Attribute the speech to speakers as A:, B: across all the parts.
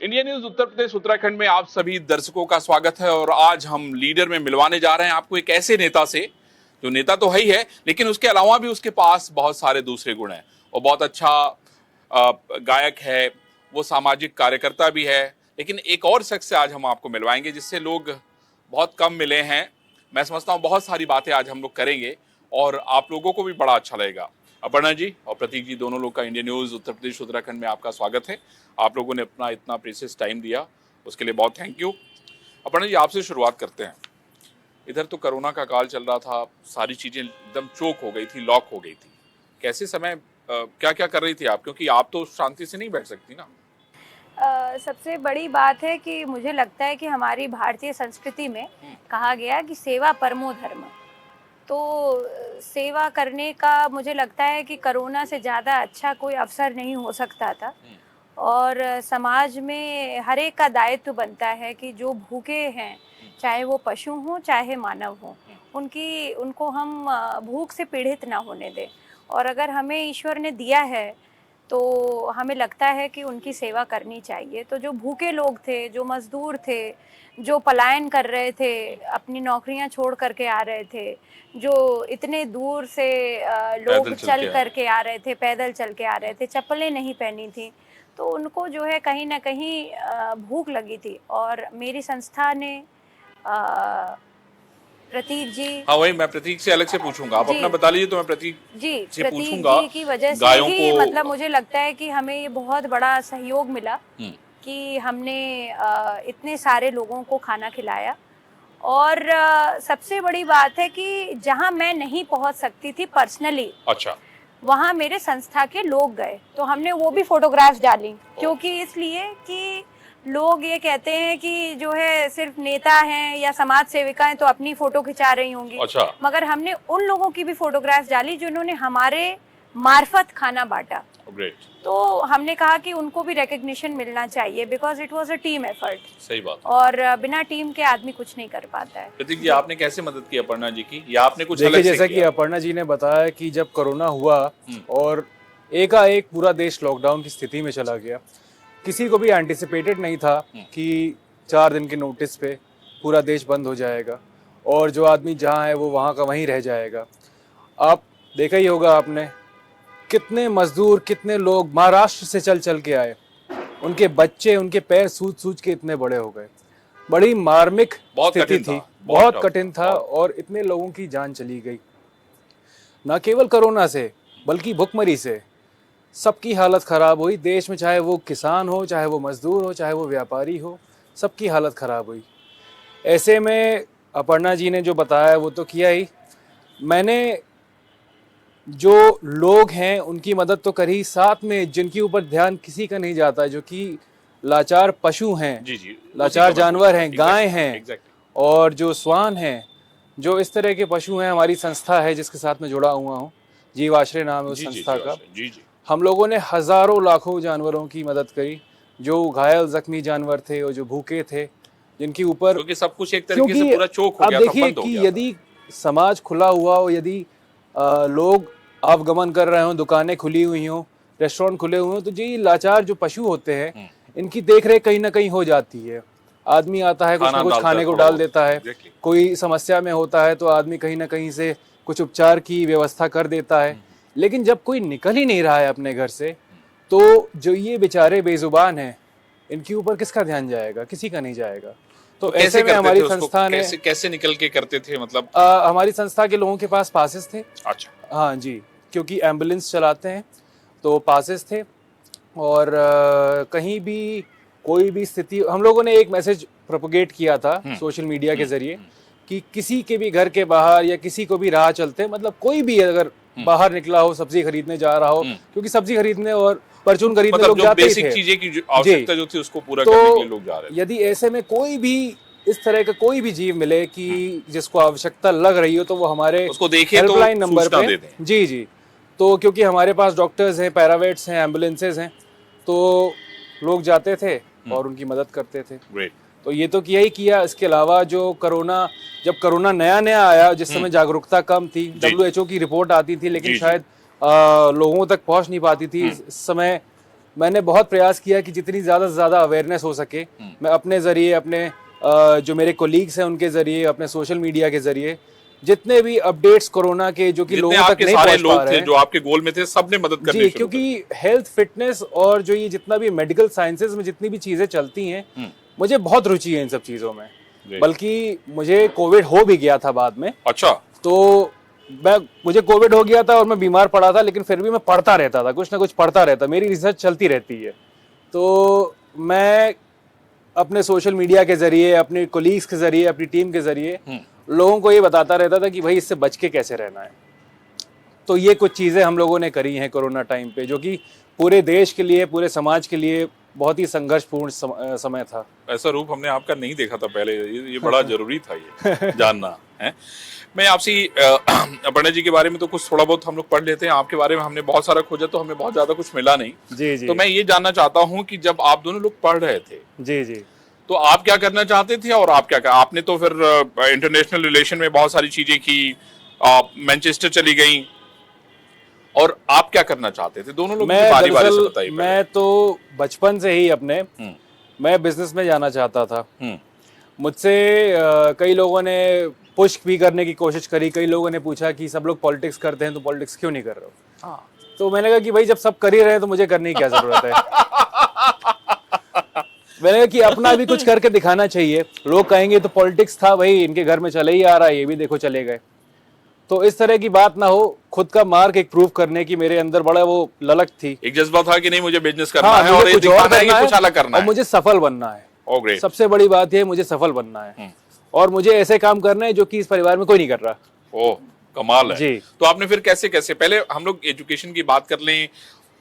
A: India news Uttar Pradesh Uttarakhand में आप सभी दर्शकों का स्वागत है। और आज हम लीडर में मिलवाने जा रहे हैं आपको एक ऐसे नेता से जो नेता तो है ही है, लेकिन उसके अलावा भी उसके पास बहुत सारे दूसरे गुण हैं। वो बहुत अच्छा गायक है, वो सामाजिक कार्यकर्ता भी है। लेकिन एक और शख्स से आज हम आपको मिलवाएंगे जिससे लोग बहुत कम मिले हैं। मैं समझता हूँ बहुत सारी बातें आज हम लोग करेंगे और आप लोगों को भी बड़ा अच्छा लगेगा। अपर्णा जी और प्रतीक जी, दोनों लोग का इंडिया न्यूज उत्तर प्रदेश उत्तराखंड में आपका स्वागत है। आप लोगों ने अपना इतना प्रीशियस टाइम दिया, उसके लिए बहुत थैंक यू। अपर्णा जी, आपसे शुरुआत करते हैं। इधर तो कोरोना का काल चल रहा था, सारी चीजें एकदम चोक हो गई थी, लॉक हो गई थी। कैसे समय क्या क्या कर रही थी आप, क्योंकि आप तो शांति से नहीं बैठ सकती ना।
B: सबसे बड़ी बात है कि मुझे लगता है कि हमारी भारतीय संस्कृति में कहा गया कि सेवा परमो धर्म। तो सेवा करने का मुझे लगता है कि कोरोना से ज़्यादा अच्छा कोई अवसर नहीं हो सकता था। और समाज में हर एक का दायित्व बनता है कि जो भूखे हैं, चाहे वो पशु हों चाहे मानव हों, उनको हम भूख से पीड़ित ना होने दें। और अगर हमें ईश्वर ने दिया है तो हमें लगता है कि उनकी सेवा करनी चाहिए। तो जो भूखे लोग थे, जो मज़दूर थे, जो पलायन कर रहे थे, अपनी नौकरियां छोड़ करके आ रहे थे, जो इतने दूर से लोग चल करके आ रहे थे, पैदल चल के आ रहे थे, चप्पलें नहीं पहनी थी, तो उनको जो है कहीं ना कहीं भूख लगी थी। और मेरी संस्था ने प्रतीक जी,
A: हाँ वही मैं प्रतीक से अलग से पूछूंगा, आप अपना बता लीजिए तो मैं प्रतीक
B: जी
A: से
B: प्रतीक
A: पूछूंगा।
B: जी की वजह से
A: गायों
B: ही
A: को
B: मतलब मुझे लगता है कि हमें ये बहुत बड़ा सहयोग मिला कि हमने इतने सारे लोगों को खाना खिलाया। और सबसे बड़ी बात है कि जहां मैं नहीं पहुंच सकती थी पर्सनली,
A: अच्छा,
B: वहां मेरे संस्था के लोग गए, तो हमने वो भी फोटोग्राफ्स डाली। क्योंकि इसलिए कि लोग ये कहते हैं कि जो है सिर्फ नेता हैं या समाज सेविका हैं तो अपनी फोटो खिंचा रही होंगी।
A: अच्छा।
B: मगर हमने उन लोगों की भी फोटोग्राफ्स डाली जिन्होंने हमारे मार्फत खाना बांटा।
A: ग्रेट।
B: तो हमने कहा कि उनको भी रिकग्निशन मिलना चाहिए, because it was a team effort.
A: सही बात।
B: और बिना टीम के आदमी कुछ नहीं कर पाता है।
A: प्रतीक जी, आपने कैसे मदद की अपर्णा जी की, या आपने कुछ
C: देखिए,
A: अलग से
C: जैसा
A: किया?
C: कि अपर्णा जी ने बताया कि जब कोरोना हुआ और एकाएक पूरा देश लॉकडाउन की स्थिति में चला गया, किसी को भी एंटिसिपेटेड नहीं था कि 4 दिन के नोटिस पे पूरा देश बंद हो जाएगा और जो आदमी जहाँ है वो वहाँ का वहीं रह जाएगा। आप देखा ही होगा आपने, कितने मजदूर, कितने लोग महाराष्ट्र से चल चल के आए, उनके बच्चे, उनके पैर सूज के इतने बड़े हो गए। बड़ी मार्मिक स्थिति थी, बहुत कठिन था और इतने लोगों की जान चली गई। न केवल कोरोना से बल्कि भुखमरी से सबकी हालत खराब हुई देश में, चाहे वो किसान हो, चाहे वो मजदूर हो, चाहे वो व्यापारी हो, सबकी हालत खराब हुई। ऐसे में अपर्णा जी ने जो बताया वो तो किया ही, मैंने जो लोग हैं उनकी मदद तो करी, साथ में जिनके ऊपर ध्यान किसी का नहीं जाता, जो कि लाचार पशु हैं,
A: जी,
C: लाचार जानवर हैं, गाय हैं और जो स्वान हैं, जो इस तरह के पशु हैं। हमारी संस्था है जिसके साथ मैं जुड़ा हुआ हूँ, जीव आश्रय नाम है उस संस्था का। हम लोगों ने हजारों लाखों जानवरों की मदद करी, जो घायल जख्मी जानवर थे और जो भूखे थे, जिनके ऊपर,
A: क्योंकि सब कुछ एक तरीके से पूरा चोक हो गया
C: था, बंद हो गया। अब देखिए कि यदि समाज खुला हुआ हो, यदि लोग आवागमन कर रहे हो, दुकानें खुली हुई हों, रेस्टोरेंट खुले हुए हों, तो जी लाचार जो पशु होते हैं इनकी देखरेख कहीं ना कहीं हो जाती है। आदमी आता है, कुछ ना कुछ खाने को डाल देता है, कोई समस्या में होता है तो आदमी कहीं ना कहीं से कुछ उपचार की व्यवस्था कर देता है। लेकिन जब कोई निकल ही नहीं रहा है अपने घर से, तो जो ये बेचारे बेजुबान हैं, इनके ऊपर किसका ध्यान जाएगा? किसी का नहीं जाएगा। तो ऐसे में हमारी संस्था ने
A: कैसे निकल के करते थे, मतलब
C: हमारी संस्था के लोगों के पास पासेस थे।
A: अच्छा,
C: हाँ जी, क्योंकि एम्बुलेंस चलाते हैं तो पासेस थे। और कहीं भी कोई भी स्थिति, हम लोगों ने एक मैसेज प्रोपोगेट किया था सोशल मीडिया के जरिए कि किसी के भी घर के बाहर या किसी को भी राह चलते, मतलब कोई भी अगर बाहर निकला हो, सब्जी खरीदने जा रहा हो, क्योंकि सब्जी खरीदने और परचून खरीदने लोग जाते ही थे, बेसिक
A: चीजें की आवश्यकता जो थी उसको पूरा करने के लिए लोग जा रहे थे।
C: यदि ऐसे में कोई भी इस तरह का कोई भी जीव मिले कि जिसको आवश्यकता लग रही हो, तो वो हमारे
A: उसको देखे
C: हेल्पलाइन नंबर पे जी तो क्योंकि हमारे पास डॉक्टर्स हैं, पैरावेट्स हैं, एम्बुलेंसेज हैं, तो लोग जाते थे और उनकी मदद करते थे।
A: ग्रेट।
C: तो ये तो किया ही किया। इसके अलावा जो जब कोरोना नया नया आया, जिस समय जागरूकता कम थी, WHO की रिपोर्ट आती थी लेकिन शायद लोगों तक पहुंच नहीं पाती थी। इस समय मैंने बहुत प्रयास किया कि जितनी ज़्यादा से ज़्यादा अवेयरनेस हो सके मैं अपने ज़रिए, अपने जो मेरे कोलीग्स हैं उनके ज़रिए, अपने सोशल मीडिया के ज़रिए जितने भी अपडेट्स कोरोना के जो कि
A: जितने
C: लोगों तक
A: आपके
C: नहीं
A: सारे
C: पहुंच पा
A: लोग
C: रहे
A: थे
C: हैं,
A: जो आपके गोल में थे, सबने मदद करनी
C: जी,
A: शुरू कर
C: क्योंकि हेल्थ फिटनेस और जो ये जितना भी मेडिकल साइंसेज में जितनी भी चीज़ें चलती हैं, मुझे बहुत रुचि है इन सब चीज़ों में।
A: जी।
C: बल्कि मुझे कोविड हो भी गया था बाद में,
A: अच्छा,
C: तो मुझे कोविड हो गया था और मैं बीमार पड़ा था, लेकिन फिर भी मैं पढ़ता रहता था, कुछ ना कुछ पढ़ता रहता, मेरी रिसर्च चलती रहती है। तो मैं अपने सोशल मीडिया के जरिए, अपने कोलीग्स के जरिए, अपनी टीम के जरिए लोगों को ये बताता रहता था कि भाई इससे बच के कैसे रहना है। तो ये कुछ चीज़ें हम लोगों ने करी हैं कोरोना टाइम पे, जो कि पूरे देश के लिए, पूरे समाज के लिए बहुत ही संघर्षपूर्ण समय था।
A: ऐसा रूप हमने आपका नहीं देखा था पहले, ये बड़ा जरूरी था ये जानना है। मैं आपसे अपर्णा जी के बारे में तो कुछ थोड़ा बहुत हम लोग पढ़ लेते हैं, आपके बारे में हमने बहुत सारा खोजा तो हमें बहुत ज्यादा कुछ मिला नहीं।
C: जी जी।
A: तो मैं ये जानना चाहता हूँ कि जब आप दोनों लोग पढ़ रहे थे,
C: जी जी,
A: तो आप क्या करना चाहते थे और आप क्या आपने तो फिर इंटरनेशनल रिलेशन में बहुत सारी चीजें की, आप मैनचेस्टर चली गई, और आप क्या करना चाहते थे? दोनों लोग
C: मैं
A: बारी बारी से
C: दरअसल
A: बताइए।
C: मैं तो बचपन से ही अपने मैं बिजनेस में जाना चाहता था। मुझसे कई लोगों ने पुश भी करने की कोशिश करी, कई लोगों ने पूछा कि सब लोग पॉलिटिक्स करते हैं तो पॉलिटिक्स क्यों नहीं कर रहे हो? तो मैंने कहा कि भाई जब सब कर ही रहे हैं तो मुझे करने की क्या जरूरत है। मैंने कहा कि अपना भी कुछ करके दिखाना चाहिए। लोग कहेंगे तो पॉलिटिक्स था भाई, इनके घर में चले ही आ रहा है, ये भी देखो चले गए। तो इस तरह की बात ना हो, खुद का मार्क एक प्रूव करने की मेरे अंदर बड़ा वो ललक थी,
A: एक जज्बा था कि नहीं मुझे बिजनेस करना
C: हाँ,
A: है
C: मुझे
A: और ये
C: कुछ और
A: दिखाना है कि
C: करना
A: कुछ
C: है
A: अलग करना
C: और
A: है।
C: मुझे सफल बनना है।
A: ओ ग्रेट।
C: सबसे बड़ी बात ये, मुझे सफल बनना है और मुझे ऐसे काम करना है जो कि इस परिवार में कोई नहीं कर रहा।
A: ओ कमाल है
C: जी।
A: तो आपने फिर कैसे कैसे, पहले हम लोग एजुकेशन की बात कर लें,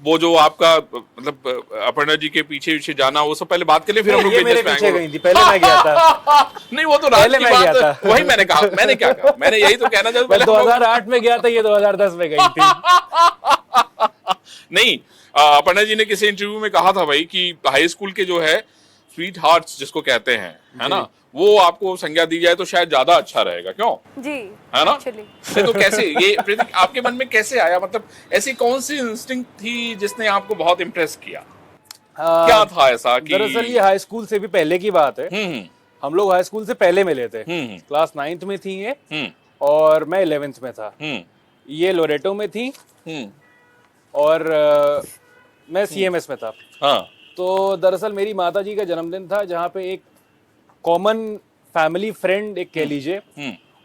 A: वो जो आपका मतलब अपर्णा जी के पीछे पीछे जाना, वो सब पहले बात कर लें, फिर हम लोग
C: ये मेरे
A: बिजनेस में
C: पीछे
A: आएंगे।
C: गई थी, पहले मैं गया था।
A: नहीं वो तो राज
C: पहले
A: की
C: मैं
A: बात
C: गया
A: है।
C: था।
A: वही मैंने कहा, मैंने क्या कहा, मैंने यही तो कहना चाहता
C: मैं 2008 में गया था, ये 2010 में गई थी।
A: नहीं, अपर्णा जी ने किसी इंटरव्यू में कहा था भाई कि हाई स्कूल के जो है स्वीट हार्ट्स जिसको कहते हैं, है ना, वो आपको संज्ञा दी जाए तो शायद ज्यादा अच्छा रहेगा, क्यों?
B: जी,
A: है ना?
B: actually।
A: नहीं तो कैसे ये प्रीति आपके मन में कैसे आया, मतलब ऐसी कौन सी इंस्टिंक्ट थी जिसने आपको बहुत इम्प्रेस किया? क्या था ऐसा कि
C: दरअसल ये हाई स्कूल से भी पहले की बात है। हम लोग हाई स्कूल से पहले मिले थे। क्लास 9th में थी ये और मैं 11th में था। ये लोरेटो में थी और मैं CMS में था।
A: हाँ।
C: तो दरअसल मेरी माता जी का जन्मदिन था, जहाँ पे एक कॉमन फैमिली फ्रेंड एक कह लीजिए,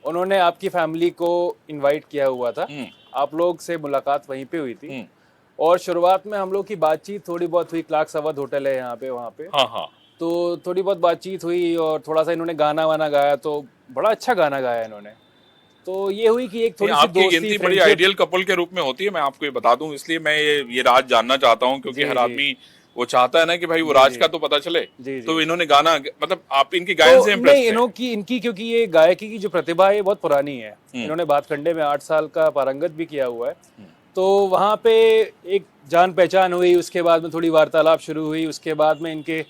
C: उन्होंने आपकी फैमिली को इनवाइट किया हुआ था। आप लोग से मुलाकात वहीं पे हुई थी और शुरुआत में हम लोग की बातचीत थोड़ी बहुत हुई। क्लार्क्स अवध होटल है यहाँ पे, वहाँ पे।
A: हाँ हाँ।
C: तो थोड़ी बहुत बातचीत हुई और थोड़ा सा इन्होंने गाना वाना गाया, तो बड़ा अच्छा गाना गाया इन्होंने। तो ये हुई कि एक थोड़ी सी
A: आपकी
C: दोस्ती,
A: गिनती बड़ी
C: friendship-
A: आइडियल कपल के रूप में होती है, मैं आपको ये बता दूं, इसलिए मैं ये राज जानना चाहता हूं, क्योंकि
C: जी,
A: हर
C: जी।
A: आदमी वो चाहता है ना कि भाई वो राज का तो पता चले।
C: जी, जी।
A: तो इन्होंने गाना, मतलब आप इनकी गायन
C: तो
A: से इम्प्रेस
C: नहीं,
A: थे?
C: इनकी क्योंकि ये गायकी की जो प्रतिभा है ये बहुत पुरानी है। इन्होंने भातखंडे में 8 साल का पारंगत भी किया हुआ है। तो वहाँ पे एक जान पहचान हुई, उसके बाद में थोड़ी वार्तालाप शुरू हुई। उसके बाद में इनके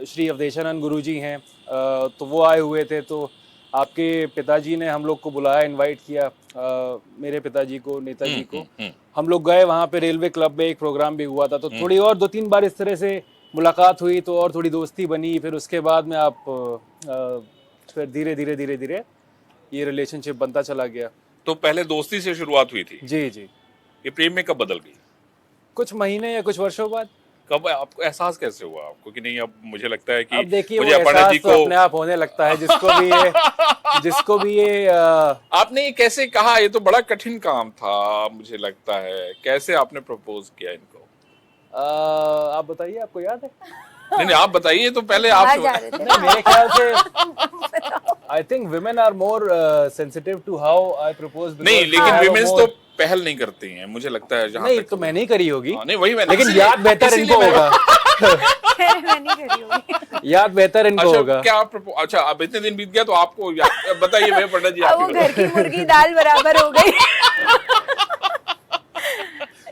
C: श्री अवधेशानंद गुरुजी हैं, तो वो आए हुए थे। तो आपके पिताजी ने हम लोग को बुलाया, इनवाइट किया, मेरे पिताजी को, नेताजी को। हम लोग गए वहाँ पे, रेलवे क्लब में एक प्रोग्राम भी हुआ था। तो थोड़ी और 2-3 बार इस तरह से मुलाकात हुई, तो और थोड़ी दोस्ती बनी। फिर उसके बाद में आप फिर धीरे धीरे ये रिलेशनशिप बनता चला गया।
A: तो पहले दोस्ती से शुरुआत हुई थी,
C: जी जी।
A: ये प्रेम में कब बदल गई?
C: कुछ महीने या कुछ वर्षों बाद।
A: कब आपको एहसास कैसे हुआ आपको कि नहीं अब मुझे लगता है कि
C: अब देखिए, वो
A: मुझे अपर्णा
C: एहसास
A: जी
C: तो
A: को
C: अपने आप होने लगता है, जिसको भी ये
A: आपने ये कैसे कहा? ये तो बड़ा कठिन काम था मुझे लगता है, कैसे आपने प्रपोज किया इनको?
C: आप बताइए, आपको याद है?
A: नहीं आप बताइए तो पहले
B: कहाँ
A: आप।
B: जा रहे थे?
C: नहीं, मेरे ख्याल से I think women are more sensitive to how I propose because
A: नहीं,
C: I
A: लेकिन
C: have a
A: विमेन्स
C: more-
A: तो पहल नहीं करती हैं मुझे लगता है, जहाँ
C: नहीं
A: तक
C: तो मैंने ही करी होगी।
A: हाँ, नहीं वही मैंने,
C: लेकिन
A: इसीलिए-
C: याद बेहतर
A: इसीलिए
C: इनको
A: मैं-
C: होगा।
B: मैं नहीं करी होगी।
C: याद बेहतर इनको
A: अच्छा
C: होगा।
A: क्या अच्छा अब इतने दिन बीत गया तो आपको बताइए मैं पंडित जी
B: अब वो
A: आपकी
B: घर की मुर्गी दाल बराबर हो गई।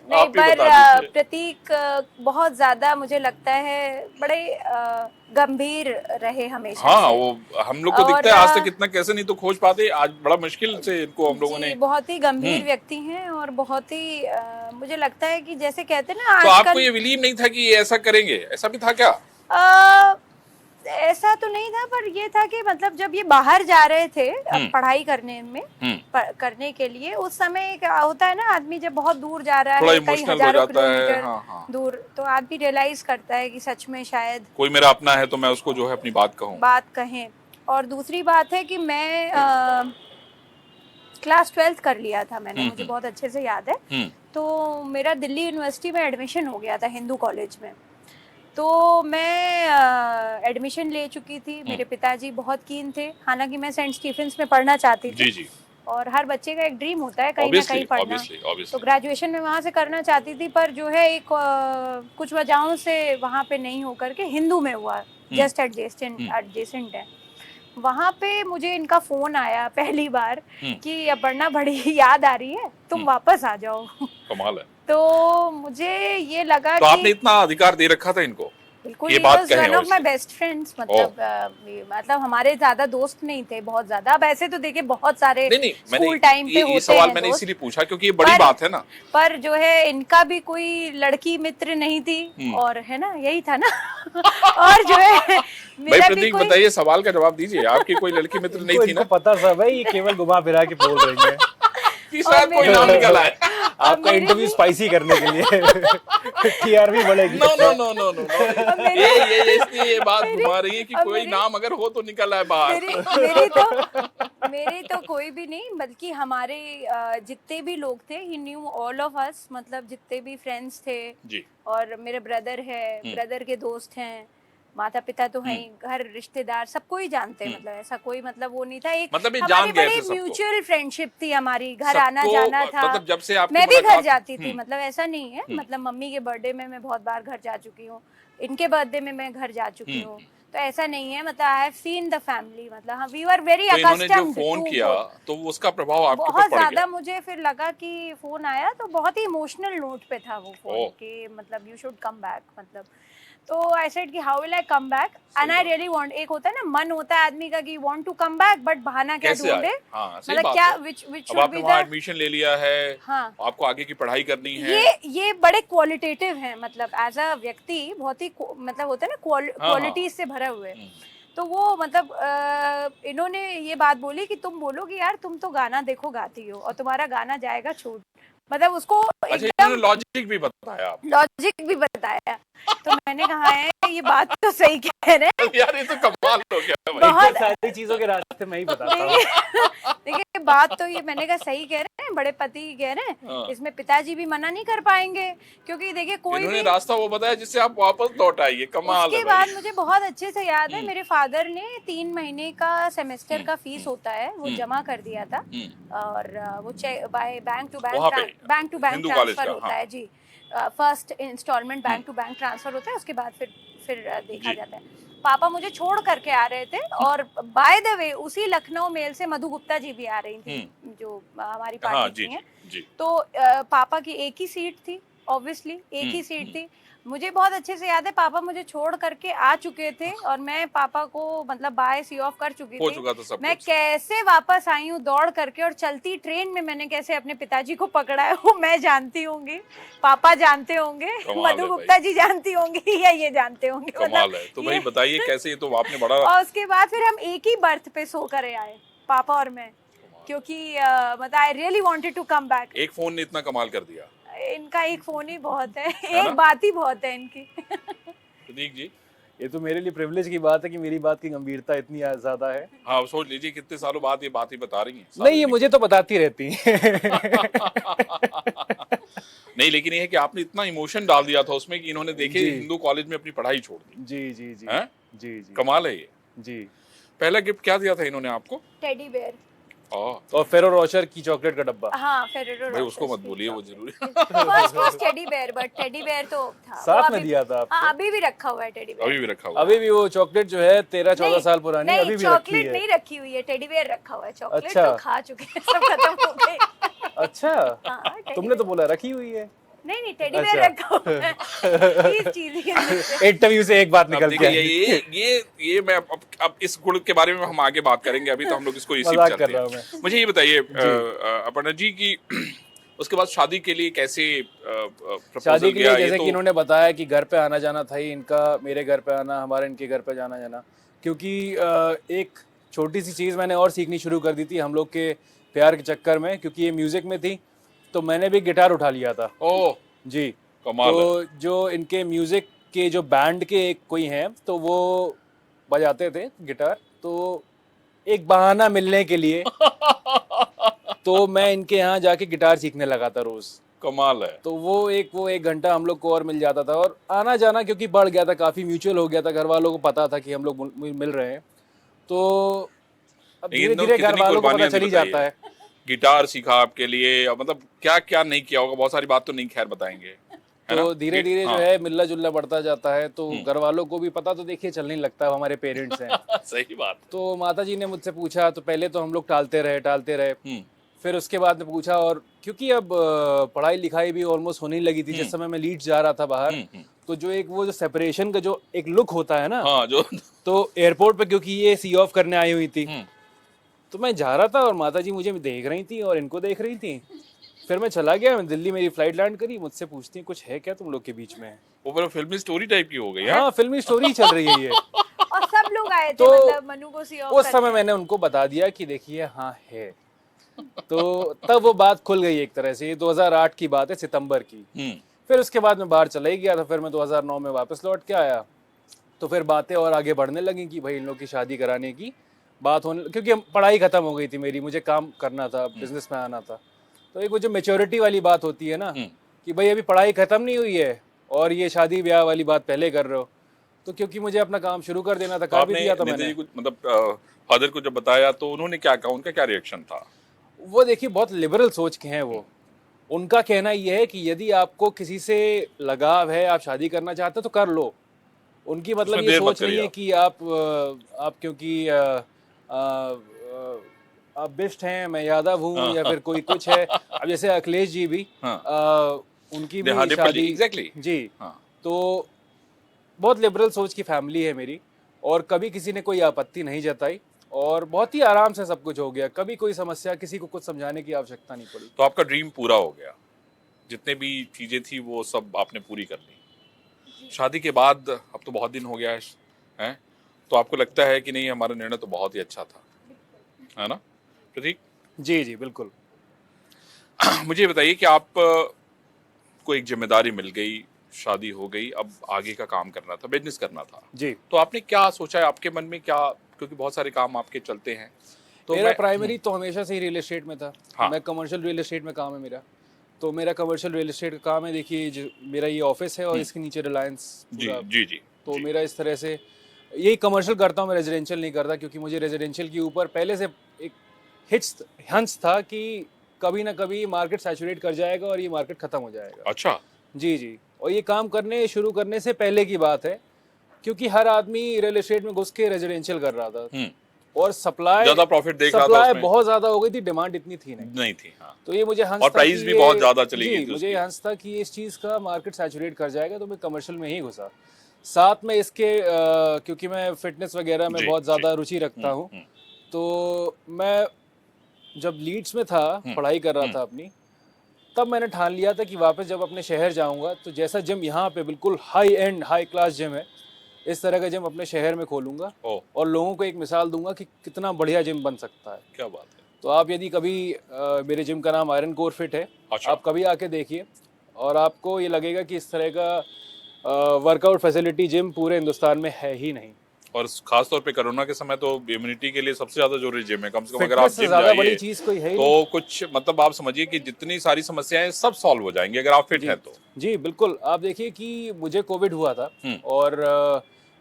B: नहीं,
A: आप ही
B: पर
A: बता दीजिए।
B: प्रतीक बहुत ज्यादा मुझे लगता है बड़े गंभीर रहे हमेशा
A: हाँ,
B: से।
A: वो हम लोग को दिखता है
B: और,
A: आज तक इतना कैसे नहीं तो खोज पाते, आज बड़ा मुश्किल से इनको हम लोगों
B: जी
A: ने।
B: बहुत ही गंभीर व्यक्ति हैं और बहुत ही मुझे लगता है कि जैसे कहते हैं ना
A: तो आपको
B: आजकल
A: ये बिलीव नहीं था कि ये ऐसा करेंगे, ऐसा भी था क्या?
B: अ, ऐसा तो नहीं था, पर ये था कि मतलब जब ये बाहर जा रहे थे पढ़ाई करने में करने के लिए, उस समय क्या होता है ना, आदमी जब बहुत दूर जा रहा
A: थोड़ा
B: है कई
A: इमोशनल हो
B: हजारों
A: जाता है।
B: किलोमीटर
A: हाँ हाँ,
B: दूर, तो आदमी रियलाइज करता है कि सच में शायद
A: कोई मेरा अपना है तो मैं उसको जो है अपनी बात कहूँ।
B: बात कहें। और दूसरी बात है कि मैं क्लास 12th कर लिया था मैंने, मुझे बहुत अच्छे से याद है। तो मेरा दिल्ली यूनिवर्सिटी में एडमिशन हो गया था हिंदू कॉलेज में। तो मैं एडमिशन ले चुकी थी, मेरे पिताजी बहुत कीन थे, हालांकि मैं सेंट स्टीफेंस में पढ़ना चाहती थी।
A: जी जी,
B: और हर बच्चे का एक ड्रीम होता है कहीं ना
A: ऑब्वियसली
B: कहीं पढ़ना।
A: ऑब्वियसली।
B: तो ग्रेजुएशन में वहाँ से करना चाहती थी, पर जो है एक कुछ वजहों से वहाँ पे नहीं हो करके हिंदू में हुआ, जस्ट एडजेसेंट है। वहाँ पे मुझे इनका फोन आया पहली बार कि अपर्णा बड़ी याद आ रही है, तुम वापस आ जाओ।
A: कमाल है।
B: तो मुझे ये लगा
A: तो
B: कि
A: आपने इतना अधिकार दे रखा था इनको,
B: बिल्कुल,
A: ये
B: he
A: बात
B: was
A: कहें?
B: one of my
A: obviously।
B: best friends, मतलब हमारे ज्यादा दोस्त नहीं थे बहुत ज्यादा। अब ऐसे तो देखिए बहुत सारे
A: नहीं नहीं,
B: स्कूल टाइम पे
A: ये
B: होते
A: सवाल
B: हैं
A: मैंने
B: दोस्त,
A: इसीलिए पूछा क्योंकि ये बड़ी
B: पर-
A: बात है ना।
B: पर जो है इनका भी कोई लड़की मित्र नहीं थी, और है ना, यही था ना। और जो है
A: भाई
B: मेरा भी
A: प्रतीक
B: कोई
A: बताइए, सवाल का जवाब दीजिए, आपकी कोई लड़की मित्र नहीं थी
C: इनको
A: ना?
C: पता था भाई, ये केवल घुमा फिरा के बोल रही है
A: कि शायद कोई
B: मेरे-
A: नाम निकल आए।
C: आपका
B: मेरे
C: इंटरव्यू
B: भी-
C: स्पाइसी करने के लिए। टीआरपी बढ़ेगी।
A: No no no no no, ये इसलिए ये बात घुमा रही है कि
B: अब
A: कोई
B: मेरे-
A: नाम अगर हो तो निकल आए बाहर।
B: मेरे तो कोई भी नहीं, बल्कि हमारे जितने भी लोग थे, ही न्यू ऑल ऑफ अस, मतलब जितने भी फ्रेंड्स थे
A: जी।
B: और मेरे ब्रदर है, ब्रदर के दोस्त हैं, माता पिता तो हैं, घर रिश्तेदार सबको ही जानते हैं। मतलब ऐसा कोई मतलब वो नहीं था, एक
A: मतलब ये
B: हमारी
A: जान गए
B: बड़ी
A: थे सबको।
B: म्यूचुअल फ्रेंडशिप थी हमारी, घर
A: सबको,
B: आना जाना था।
A: मतलब जब से आपकी
B: मैं भी घर
A: मुलाकात-
B: जाती थी, मतलब ऐसा नहीं है, मतलब मम्मी के बर्थडे में मैं बहुत बार घर जा चुकी हूँ, इनके बर्थडे में मैं घर जा चुकी हूँ। तो ऐसा नहीं है, मतलब I have seen the family, मतलब वी वर वेरी
A: तो इन्होंने जो
B: अकस्टम्ड
A: फोन
B: टू
A: किया तो उसका प्रभाव आपके ऊपर
B: बहुत
A: पड़
B: ज्यादा।
A: गया।
B: मुझे फिर लगा कि फोन आया तो बहुत ही इमोशनल नोट पे था वो फोन,
A: ओह।
B: कि मतलब यू शुड कम बैक, मतलब तो आई सेड कि how will I come back, and I really want, एक होता है ना मन होता है आदमी का कि want to come back, but बहाना क्या
A: कैसे
B: ढूंढे,
A: आए? हाँ, सही
B: मतलब
A: बात
B: क्या
A: है।
B: विच
A: अब
B: शुड
A: आपने
B: बी
A: वहाँ
B: द,
A: एडमिशन ले लिया है,
B: हाँ
A: आपको आगे की पढ़ाई करनी है।
B: ये बड़े क्वालिटेटिव हैं, मतलब एज अ व्यक्ति बहुत ही मतलब होता है ना क्वालिटीज से भरे हुए। तो वो मतलब इन्होंने ये बात बोली कि तुम बोलो कि यार तुम तो गाना देखो गाती हो और तुम्हारा गाना जाएगा छूट, मतलब उसको
A: अच्छा,
B: एकदम
A: इन्होंने लॉजिक भी बताया आप?
B: लॉजिक भी बताया। तो मैंने कहा है ये बात तो सही कह रहे हैं,
A: यार ये तो कमाल हो गया भाई।
B: बहुत
C: सारी चीजों के रास्ते मैं ही बताता हूँ।
B: देखिए बात तो ये मैंने कहा सही कह रहे हैं, बड़े पति कह रहे हैं, इसमें पिताजी भी मना नहीं कर पाएंगे, क्योंकि देखिए कोई
A: इन्होंने
B: भी।
A: रास्ता वो बताया जिससे आप वापस लौट आइए, कमाल
B: उसके
A: है
B: बाद
A: भाई।
B: मुझे बहुत अच्छे से याद है, मेरे फादर ने 3 महीने का सेमेस्टर का फीस होता है वो जमा कर दिया था, और वो बाय बैंक टू
A: वहाँ पे
B: बैंक
A: हिंदू कॉलेज
B: ट्रांसफर
A: का,
B: होता
A: हाँ।
B: है जी। First instalment bank to bank transfer होता है, उसके बाद फिर देखा जाता है। पापा मुझे छोड़ करके आ रहे थे, और बाय द वे उसी लखनऊ मेल से मधु गुप्ता जी भी आ रही थी, जो हमारी
A: हाँ,
B: पार्टी
A: जी
B: की हैं।
A: जी।
B: तो पापा की एक ही सीट थी, ऑब्वियसली एक ही सीट थी। मुझे बहुत अच्छे से याद है, पापा मुझे छोड़ करके आ चुके थे और मैं पापा को मतलब बाय सी ऑफ कर चुकी
A: हो
B: थी।
A: चुका था सब
B: मैं
A: कुछ।
B: कैसे वापस आई हूँ दौड़ करके, और चलती ट्रेन में मैंने कैसे अपने पिताजी को पकड़ा है वो मैं जानती होंगी, पापा जानते होंगे,
A: कमाल
B: मधु
A: है
B: गुप्ता जी जानती होंगी, या ये जानते होंगे,
A: कमाल है। तो भाई
B: ये-
A: बताइए कैसे, ये तो आपने बड़ा।
B: और उसके बाद फिर हम एक ही बर्थ पे सो कर आए, पापा और मैं, क्योंकि मतलब I really wanted to come back.
A: एक फोन ने इतना कमाल कर दिया।
B: इनका एक फोन ही बहुत है,
A: ना?
B: एक बात ही बहुत है इनकी।
A: प्रतीक जी,
C: ये तो मेरे लिए प्रिविलेज की बात है कि मेरी बात की गंभीरता इतनी ज्यादा है।
A: हाँ सोच लीजिए कितने सालों बाद ये बात ही बता रही हैं।
C: नहीं, ये मुझे तो बताती रहती हैं।
A: नहीं, लेकिन ये है कि आपने इतना इमोशन डाल दिया था उसमें कि इन्होंने देखे
C: जी।
A: हिंदू कॉलेज में अपनी पढ़ाई छोड़ दी।
C: जी जी जी
A: हैं?
C: जी जी
A: कमाल है ये।
C: जी।
A: पहला गिफ्ट क्या दिया था इन्होंने आपको?
B: टेडी बेयर,
A: आ,
C: और फेरो रोचर की चॉकलेट का डब्बा।
B: हाँ फेरेरो
A: भाई उसको मत बोलिए, वो जरूरी।
B: First teddy bear, but teddy bear तो था वो
C: साथ में
B: अभी-
C: दिया था आपको?
B: हाँ, अभी भी रखा हुआ है टेडी बेयर।
A: अभी भी रखा हुआ।
C: अभी भी वो चॉकलेट जो है 13-14 साल पुरानी
B: नहीं,
C: अभी भी रखी
B: चॉकलेट
C: है।
B: नहीं रखी हुई है, टेडी बेयर रखा हुआ है। चॉकलेट
C: अच्छा।
B: तो खा चुके हैं, सब खत्म हो गए।
C: अच्छा,
B: हाँ, टेडी
C: तुमने तो बोला रखी हुई है।
B: नहीं टेडी बेयर
C: अच्छा।
B: रखा हुआ है इस चीज के लिए।
C: इंटरव्यू से एक बात
A: अब
C: निकल
A: देखिए
C: के आई।
A: ये मैं अब इस गुण के बारे में हम आगे बात करेंगे, अभी तो हम लोग इसको इसी पे
C: मजाक
A: चलते
C: कर रहा हूँ
A: हैं।
C: मैं।
A: मुझे ये बताइए
C: जी।
A: अपर्णा जी की उसके बाद शादी के लिए कैसे
C: शादी
A: प्रपोजल
C: के
A: गया,
C: लिए
A: ये
C: जैसे
A: तो
C: कि इन्होंने बताया कि घर पे आना जाना था ही इनका, मेरे घर पे आना, हमारे इनके घर पे जाना जाना, क्योंकि एक छोटी सी चीज़ मैंने और सीखनी शुरू कर दी थी हम लोग के प्यार के चक्कर में, क्योंकि ये म्यूज़िक में थी तो मैंने भी गिटार उठा लिया था।
A: ओह
C: जी।
A: कमाल है।
C: तो जो इनके म्यूज़िक के जो बैंड के एक कोई हैं तो वो बजाते थे गिटार, तो एक बहाना मिलने के लिए तो मैं इनके यहाँ जाके गिटार सीखने लगा था रोज़।
A: कमाल है।
C: तो वो एक घंटा हम लोग को और मिल जाता था, और आना जाना क्योंकि बढ़ गया था, काफ़ी म्यूचुअल हो गया था, घर वालों को पता था कि हम लोग मिल रहे हैं, तो अब
A: लेकिन
C: धीरे धीरे घर
A: कितनी
C: वालों को पता
A: कुर्बानियां
C: चल ही
A: बताइए।
C: जाता है।
A: गिटार सीखा आपके लिए, और मतलब क्या क्या नहीं किया होगा, बहुत सारी बात तो नहीं खैर बताएंगे, है ना?
C: तो धीरे धीरे जो
A: हाँ।
C: है मिलना जुलना बढ़ता जाता है, तो घर वालों को भी पता तो देखिए चलने लगता है, हमारे पेरेंट्स हैं।
A: सही बात।
C: तो माता जी ने मुझसे पूछा, तो पहले तो हम लोग टालते रहे, फिर उसके बाद में पूछा, और क्योंकि अब पढ़ाई लिखाई भी ऑलमोस्ट होने ही लगी थी, जिस समय मैं लीड्स जा रहा था बाहर, तो जो एक वो जो सेपरेशन का जो एक लुक होता है ना,
A: हाँ जो
C: तो एयरपोर्ट पे क्योंकि ये सी ऑफ करने आई हुई थी, तो मैं जा रहा था और माता जी मुझे देख रही थी और इनको देख रही थी। फिर मैं चला गया, दिल्ली मेरी फ्लाइट लैंड करी, मुझसे पूछती हैं कुछ है क्या तुम लोग के बीच में?
A: वो पूरा फिल्मी स्टोरी टाइप की हो गई है।
C: हाँ, फिल्मी स्टोरी चल रही है ये।
B: और सब लोग आए थे,
C: तो
B: मतलब मनु को सी ऑफ
C: उस समय मैंने उनको बता दिया कि देखिए हाँ है, तो तब वो बात खुल गई एक तरह से। ये 2008 की बात है, सितंबर की। फिर उसके बाद मैं बाहर चला ही गया था, फिर मैं 2009 में वापस लौट के आया, तो फिर बातें और आगे बढ़ने लगी कि भाई इन लोग की शादी कराने की बात होने, क्योंकि पढ़ाई खत्म हो गई थी मेरी, मुझे काम करना था, बिजनेस में आना था। तो एक वो जो मेच्योरिटी वाली बात होती है ना, कि भाई अभी पढ़ाई खत्म नहीं हुई है और ये शादी ब्याह वाली बात पहले कर रहे हो, तो क्योंकि मुझे अपना काम शुरू कर देना था, कर भी दिया था मैंने।
A: कुछ मतलब फादर को जब बताया तो उन्होंने क्या कहा, उनका क्या रिएक्शन था?
C: वो देखिए बहुत लिबरल सोच के हैं वो। उनका कहना ये है कि यदि आपको किसी से लगाव है, आप शादी करना चाहते हो तो कर लो। उनकी मतलब ये सोच नहीं है कि आप क्योंकि आप बिष्ट हैं, मैं यादव हूँ, या फिर कोई कुछ है। अब जैसे अखिलेश जी भी उनकी भी शादी जी, तो बहुत लिबरल सोच की फैमिली है मेरी, और कभी किसी ने कोई आपत्ति नहीं जताई, और बहुत ही आराम से सब कुछ हो गया, कभी कोई समस्या, किसी को कुछ समझाने की आवश्यकता नहीं पड़ी।
A: तो आपका ड्रीम पूरा हो गया, जितने भी चीजें थी वो सब आपने पूरी कर ली। शादी के बाद अब तो बहुत दिन हो गया है, तो आपको लगता है कि नहीं हमारा निर्णय तो बहुत ही अच्छा था, है ना प्रतीक?
C: जी जी बिल्कुल।
A: मुझे बताइए कि आप को एक जिम्मेदारी मिल गई, शादी हो गई, अब आगे का काम करना था, बिजनेस करना था
C: जी।
A: तो आपने क्या सोचा है, आपके मन में क्या, क्योंकि बहुत सारे काम आपके चलते हैं, तो
C: मेरा प्राइमरी तो हमेशा से ही रियल एस्टेट में था।
A: हाँ।
C: मैं कमर्शियल रियल एस्टेट में काम है मेरा, तो मेरा कमर्शियल रियल एस्टेट का काम है। देखिए मेरा ये ऑफिस है और इसके नीचे रिलायंस
A: जी जी जी,
C: तो मेरा इस तरह से यही कमर्शियल करता हूँ, मैं रेजिडेंशियल नहीं करता, क्योंकि मुझे रेजिडेंशियल के ऊपर पहले से एक हंस था कि कभी ना कभी मार्केट सैचुरेट कर जाएगा और ये मार्केट खत्म हो जाएगा।
A: अच्छा
C: जी जी, और ये काम करने शुरू करने से पहले की बात है, क्योंकि हर आदमी रियल एस्टेट में घुस के रेजिडेंशियल कर रहा था, और सप्लाई
A: ज्यादा प्रॉफिट देख रहा था
C: सप्लाई
A: उसमें।
C: बहुत ज्यादा हो गई थी, डिमांड इतनी थी
A: नहीं थी। हाँ।
C: तो ये मुझे हंस
A: और
C: था
A: प्राइस
C: कि
A: भी
C: ये-
A: बहुत ज्यादा चली गई थी
C: मुझे
A: उसकी।
C: हंस था कि इस चीज़ का मार्केट सैचुरेट कर जाएगा, तो मैं कमर्शियल में ही घुसा। साथ में इसके क्योंकि मैं फिटनेस वगैरह में
A: जी,
C: बहुत ज़्यादा रुचि रखता हूँ, तो मैं जब लीड्स में था, पढ़ाई कर रहा था अपनी, तब मैंने ठान लिया था कि वापस जब अपने शहर जाऊंगा तो जैसा जिम यहाँ पे बिल्कुल high and high class gym है, इस तरह का जिम अपने शहर में खोलूंगा और लोगों को एक मिसाल दूंगा कि कितना बढ़िया जिम बन सकता है।
A: क्या बात है।
C: तो आप यदि कभी मेरे जिम का नाम आयरन कोर फिट है,
A: अच्छा।
C: आप कभी आके देखिए और आपको ये लगेगा कि इस तरह का वर्कआउट फैसिलिटी जिम पूरे हिंदुस्तान में है ही नहीं।
A: और खास तौर पे कोरोना के समय तो इम्यूनिटी के लिए सबसे ज्यादा जरूरी जिम है, कम से कम अगर आप
C: फिटनेस से
A: जिम
C: ज्यादा बड़ी
A: जाइए
C: चीज कोई है ही
A: तो कुछ मतलब आप समझिए कि जितनी सारी समस्याएं सब सॉल्व हो जाएंगी अगर आप फिट हैं तो।
C: जी बिल्कुल। आप देखिए कि मुझे कोविड हुआ था और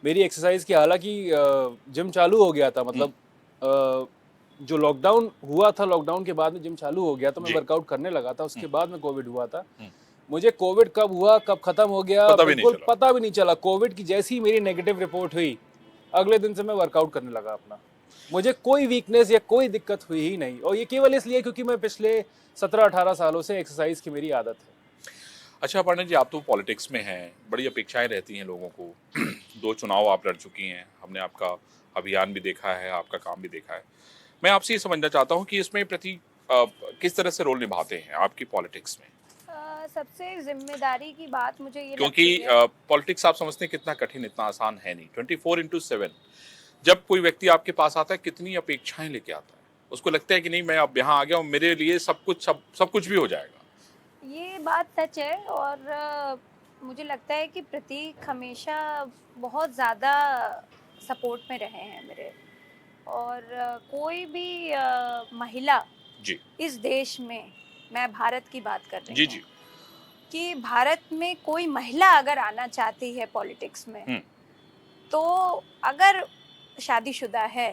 C: मेरी एक्सरसाइज की, हालांकि जिम चालू हो गया था, मतलब जो लॉकडाउन हुआ था, लॉकडाउन के बाद में जिम चालू हो गया, तो मैं वर्कआउट करने लगा था। उसके बाद में कोविड हुआ था। मुझे कोविड कब हुआ, कब खत्म हो गया, बिल्कुल पता भी नहीं चला। कोविड की जैसी ही मेरी नेगेटिव रिपोर्ट हुई, अगले दिन से मैं वर्कआउट करने लगा अपना। मुझे कोई वीकनेस या कोई दिक्कत हुई ही नहीं, और ये केवल इसलिए क्योंकि मैं पिछले 17-18 सालों से एक्सरसाइज की मेरी आदत है।
A: अच्छा अपर्णा जी, आप तो पॉलिटिक्स में हैं, बड़ी अपेक्षाएं रहती हैं लोगों को। 2 चुनाव आप लड़ चुकी हैं, हमने आपका अभियान भी देखा है, आपका काम भी देखा है। मैं आपसे ये समझना चाहता हूँ कि इसमें किस तरह से रोल निभाते हैं आपकी पॉलिटिक्स में,
B: सबसे जिम्मेदारी की बात मुझे ये
A: क्योंकि
B: लगती है।
A: पॉलिटिक्स आप समझते हैं कितना कठिन, इतना आसान है नहीं। 24/7 जब कोई व्यक्ति आपके पास आता है, कितनी अपेक्षाएं लेके आता है, उसको लगता है कि नहीं मैं अब यहाँ आ गया हूँ, मेरे लिए सब कुछ भी हो जाएगा।
B: ये बात सच है और मुझे लगता है कि प्रतीक हमेशा बहुत ज़्यादा सपोर्ट में रहे हैं मेरे। और कोई भी महिला
A: जी
B: इस देश में, मैं भारत की बात कर रही
A: जी
B: हूँ,
A: जी।
B: कि भारत में कोई महिला अगर आना चाहती है पॉलिटिक्स में, तो अगर शादीशुदा है,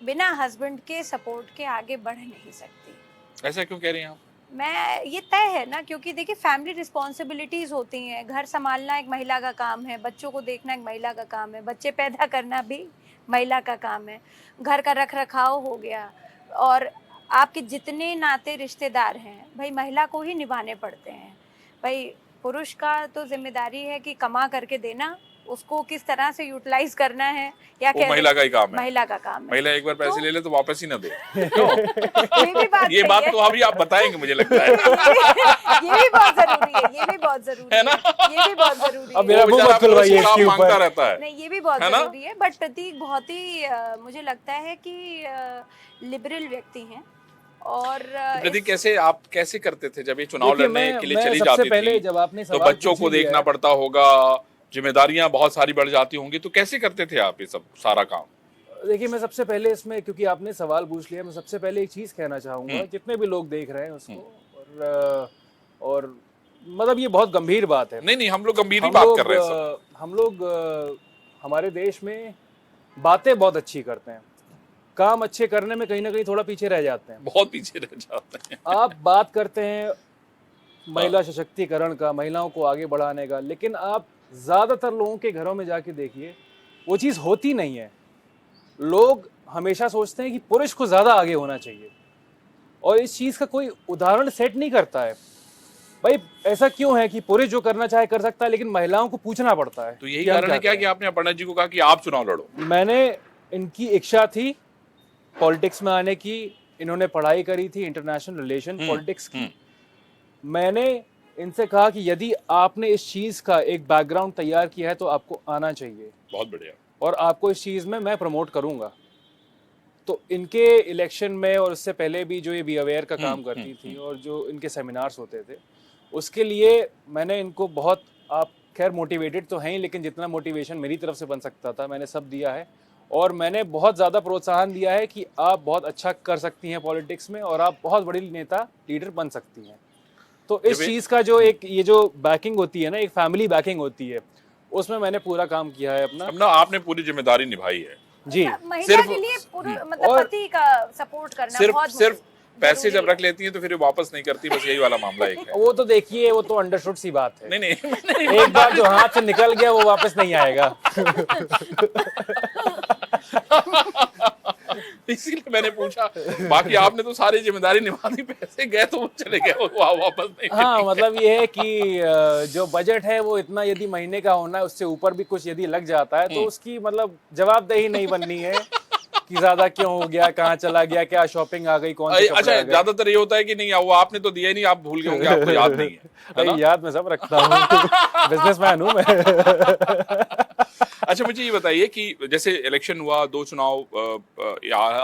B: बिना हस्बैंड के सपोर्ट के आगे बढ़ नहीं सकती।
A: ऐसा क्यों कह रही हैं आप?
B: मैं ये तय है ना, क्योंकि देखिए फैमिली रिस्पॉन्सिबिलिटीज होती हैं, घर संभालना एक महिला का काम है, बच्चों को देखना एक महिला का काम है, बच्चे पैदा करना भी महिला का काम है, घर का रख रखाव हो गया, और आपके जितने नाते रिश्तेदार हैं भाई महिला को ही निभाने पड़ते हैं। भाई पुरुष का तो जिम्मेदारी है कि कमा करके देना, उसको किस तरह से यूटिलाइज करना है या
A: वो महिला का ही काम है।
B: महिला का काम है।
A: महिला एक बार पैसे ले ले तो वापस ही ना दे।
B: ये भी बात
A: ये
B: सही
A: बात
B: है।
A: तो अभी आप बताएंगे मुझे लगता है।
B: ये भी बहुत जरूरी है, ये भी बहुत जरूरी
A: है ना?
B: ये भी बहुत जरूरी
C: अब
B: है।
C: मेरा
A: वो
C: मुंह
A: बेचारा
C: मत खुलवाइए
A: पुरुष
C: इसके
A: काम मांगता
C: ऊपर।
A: रहता है।
B: नहीं, ये भी बहुत
A: है ना?
B: जरूरी है, बट प्रतीक बहुत ही मुझे लगता है कि लिबरल व्यक्ति हैं। और
A: प्रतीक कैसे आप कैसे करते थे जब ये चुनाव
C: देखिए,
A: लड़ने के लिए
C: मैं
A: चली
C: सबसे
A: जाती
C: पहले
A: थी,
C: जब आपने
A: तो
C: सवाल
A: बच्चों
C: पूछ
A: को
C: ही लिया
A: देखना
C: है,
A: पड़ता होगा, जिम्मेदारियां बहुत सारी बढ़ जाती होंगी, तो कैसे करते थे आप ये सब सारा काम?
C: देखिए मैं सबसे पहले इसमें, क्योंकि आपने सवाल पूछ लिया, मैं सबसे पहले एक चीज कहना चाहूंगा, जितने भी लोग देख रहे हैं उसको, और मतलब ये बहुत गंभीर बात है।
A: नहीं हम लोग गंभीर ही बात कर रहे हैं सब।
C: हम लोग हमारे देश में बातें बहुत अच्छी करते हैं, काम अच्छे करने में कहीं ना कहीं थोड़ा पीछे रह जाते हैं।
A: बहुत पीछे रह जाते हैं।
C: आप बात करते हैं महिला सशक्तिकरण का, महिलाओं को आगे बढ़ाने का, लेकिन आप ज्यादातर लोगों के घरों में जाके देखिए वो चीज होती नहीं है। लोग हमेशा सोचते हैं कि पुरुष को ज्यादा आगे होना चाहिए, और इस चीज का कोई उदाहरण सेट नहीं करता है। भाई ऐसा क्यों है कि पुरुष जो करना चाहे कर सकता है, लेकिन महिलाओं को पूछना पड़ता है।
A: तो यही
C: कि हम
A: कारण है क्या
C: करें?
A: कि आपने अपर्णा जी को कहा कि आप चुनाव लड़ो?
C: मैंने, इनकी इच्छा थी पॉलिटिक्स में आने की, इन्होंने पढ़ाई करी थी इंटरनेशनल रिलेशन पॉलिटिक्स की। मैंने इनसे कहा कि यदि आपने इस चीज का एक बैकग्राउंड तैयार किया है तो आपको आना चाहिए,
A: बहुत बढ़िया।
C: और आपको इस चीज में मैं प्रमोट करूंगा। तो इनके इलेक्शन में और उससे पहले भी जो ये बी अवेयर का काम करती थी, और जो इनके सेमिनार्स होते थे, उसके लिए मैंने इनको बहुत, आप खैर मोटिवेटेड तो हैं ही, लेकिन जितना मोटिवेशन मेरी तरफ से बन सकता था मैंने सब दिया है, और मैंने बहुत ज़्यादा प्रोत्साहन दिया है कि आप बहुत अच्छा कर सकती हैं पॉलिटिक्स में, और आप बहुत बड़ी नेता, लीडर बन सकती हैं। तो इस चीज़ का जो एक ये जो बैकिंग होती है ना, एक फैमिली बैकिंग होती है, उसमें मैंने पूरा काम किया है अपना।
A: अब ना आपने पूरी जिम्मेदारी निभाई है
C: जी।
B: महिला
A: सिर्फ-
B: के लिए मतलब
C: और
B: पति का सपोर्ट करना बहुत
A: सिर्फ पैसे
B: जरूरी
A: जब रख लेती हैं तो फिर ये वापस नहीं करती, बस यही वाला मामला एक है।
C: वो तो देखिए, वो तो अंडरस्टूड सी बात है।
A: नहीं
C: एक बार जो हाथ से निकल गया वो वापस नहीं आएगा।
A: इसीलिए मैंने पूछा। बाकी आपने तो सारी जिम्मेदारी निभा दी, पैसे गए तो वो चले गए, वो वापस नहीं।
C: हाँ, मतलब ये है कि जो बजट है वो इतना यदि महीने का होना है, उससे ऊपर भी कुछ यदि लग जाता है तो उसकी मतलब जवाबदेही नहीं बननी है कि ज्यादा क्यों हो गया, कहाँ चला गया, क्या शॉपिंग आ गई, कौन से कपड़े
A: अच्छा,
C: आ गए।
A: ज्यादातर ये होता है कि नहीं वो आपने तो दिया ही नहीं, आप भूल गए होंगे, आपको याद नहीं है ना?
C: याद मैं सब रखता हूँ। बिजनेसमैन हूँ मैं।
A: अच्छा मुझे ये बताइए कि जैसे इलेक्शन हुआ, 2 चुनाव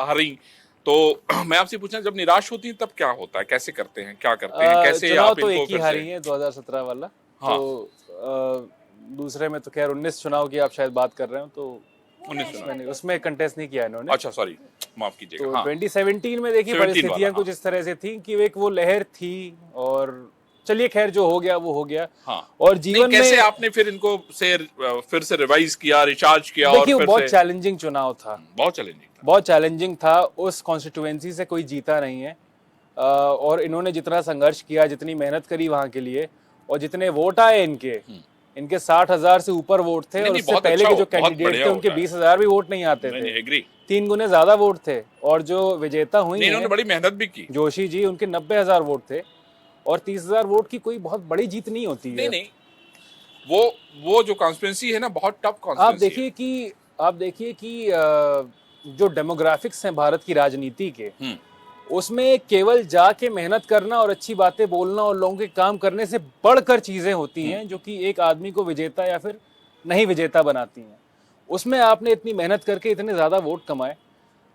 A: हारी, तो मैं आपसे पूछना, जब निराश होती है तब क्या होता है, कैसे करते हैं, क्या करते हैं, कैसे
C: चुनाव
A: आप
C: तो
A: इनको
C: एक ही
A: फिर
C: हारी
A: से?
C: है, 2017 वाला।
A: हाँ।
C: तो दूसरे में तो खैर 19 चुनाव की आप शायद बात कर रहे हो, तो
A: 19 चुनाव।
C: मैंने उसमें कंटेस्ट नहीं किया इन्होंने।
A: अच्छा सॉरी, माफ कीजिएगा।
C: तो
A: हाँ
C: 2017 में देखिए
A: 17
C: परिस्थितियां
A: वाला,
C: कुछ इस तरह से थी कि एक वो लहर थी, और चलिए खैर जो हो गया वो हो गया।
A: हाँ।
C: और जीवन
A: नहीं, कैसे
C: में
A: आपने फिर इनको फिर से रिवाइज किया, रिचार्ज किया, और
C: देखिए
A: फिर
C: बहुत
A: से
C: चैलेंजिंग चुनाव था,
A: बहुत चैलेंजिंग था।
C: बहुत चैलेंजिंग था। उस कॉन्स्टिट्यूएंसी से कोई जीता नहीं है, और इन्होंने जितना संघर्ष किया, जितनी मेहनत करी वहां के लिए, और जितने वोट आए इनके 60,000 से ऊपर वोट थे,
A: नहीं,
C: और
A: नहीं,
C: उससे
A: बहुत
C: पहले
A: अच्छा
C: के जो
A: बहुत
C: कैंडिडेट
A: बढ़िया
C: थे उनके
A: वोट आए।
C: 20,000 भी वोट नहीं आते
A: नहीं,
C: थे,
A: एग्री।
C: 3 गुने ज्यादा वोट थे। और जो विजेता हुई
A: नहीं, इन्होंने
C: हैं
A: बड़ी मेहनत भी की।
C: जोशी जी, उनके 90,000 वोट थे, और 30,000 वोट की कोई बहुत बड़ी जीत नहीं होती है।
A: नहीं नहीं, वो जो कॉन्स्टिट्यूंसी है ना, बहुत टफ
C: आप
A: कॉन्स्टिट्यूंसी
C: देखिए कि जो डेमोग्राफिक्स हैं भारत की राजनीति के,
A: है।
C: उसमें केवल जाके मेहनत करना और अच्छी बातें बोलना और लोगों के काम करने से बढ़कर चीजें होती हैं जो कि एक आदमी को विजेता या फिर नहीं विजेता बनाती हैं। उसमें आपने इतनी मेहनत करके इतने ज्यादा वोट कमाए,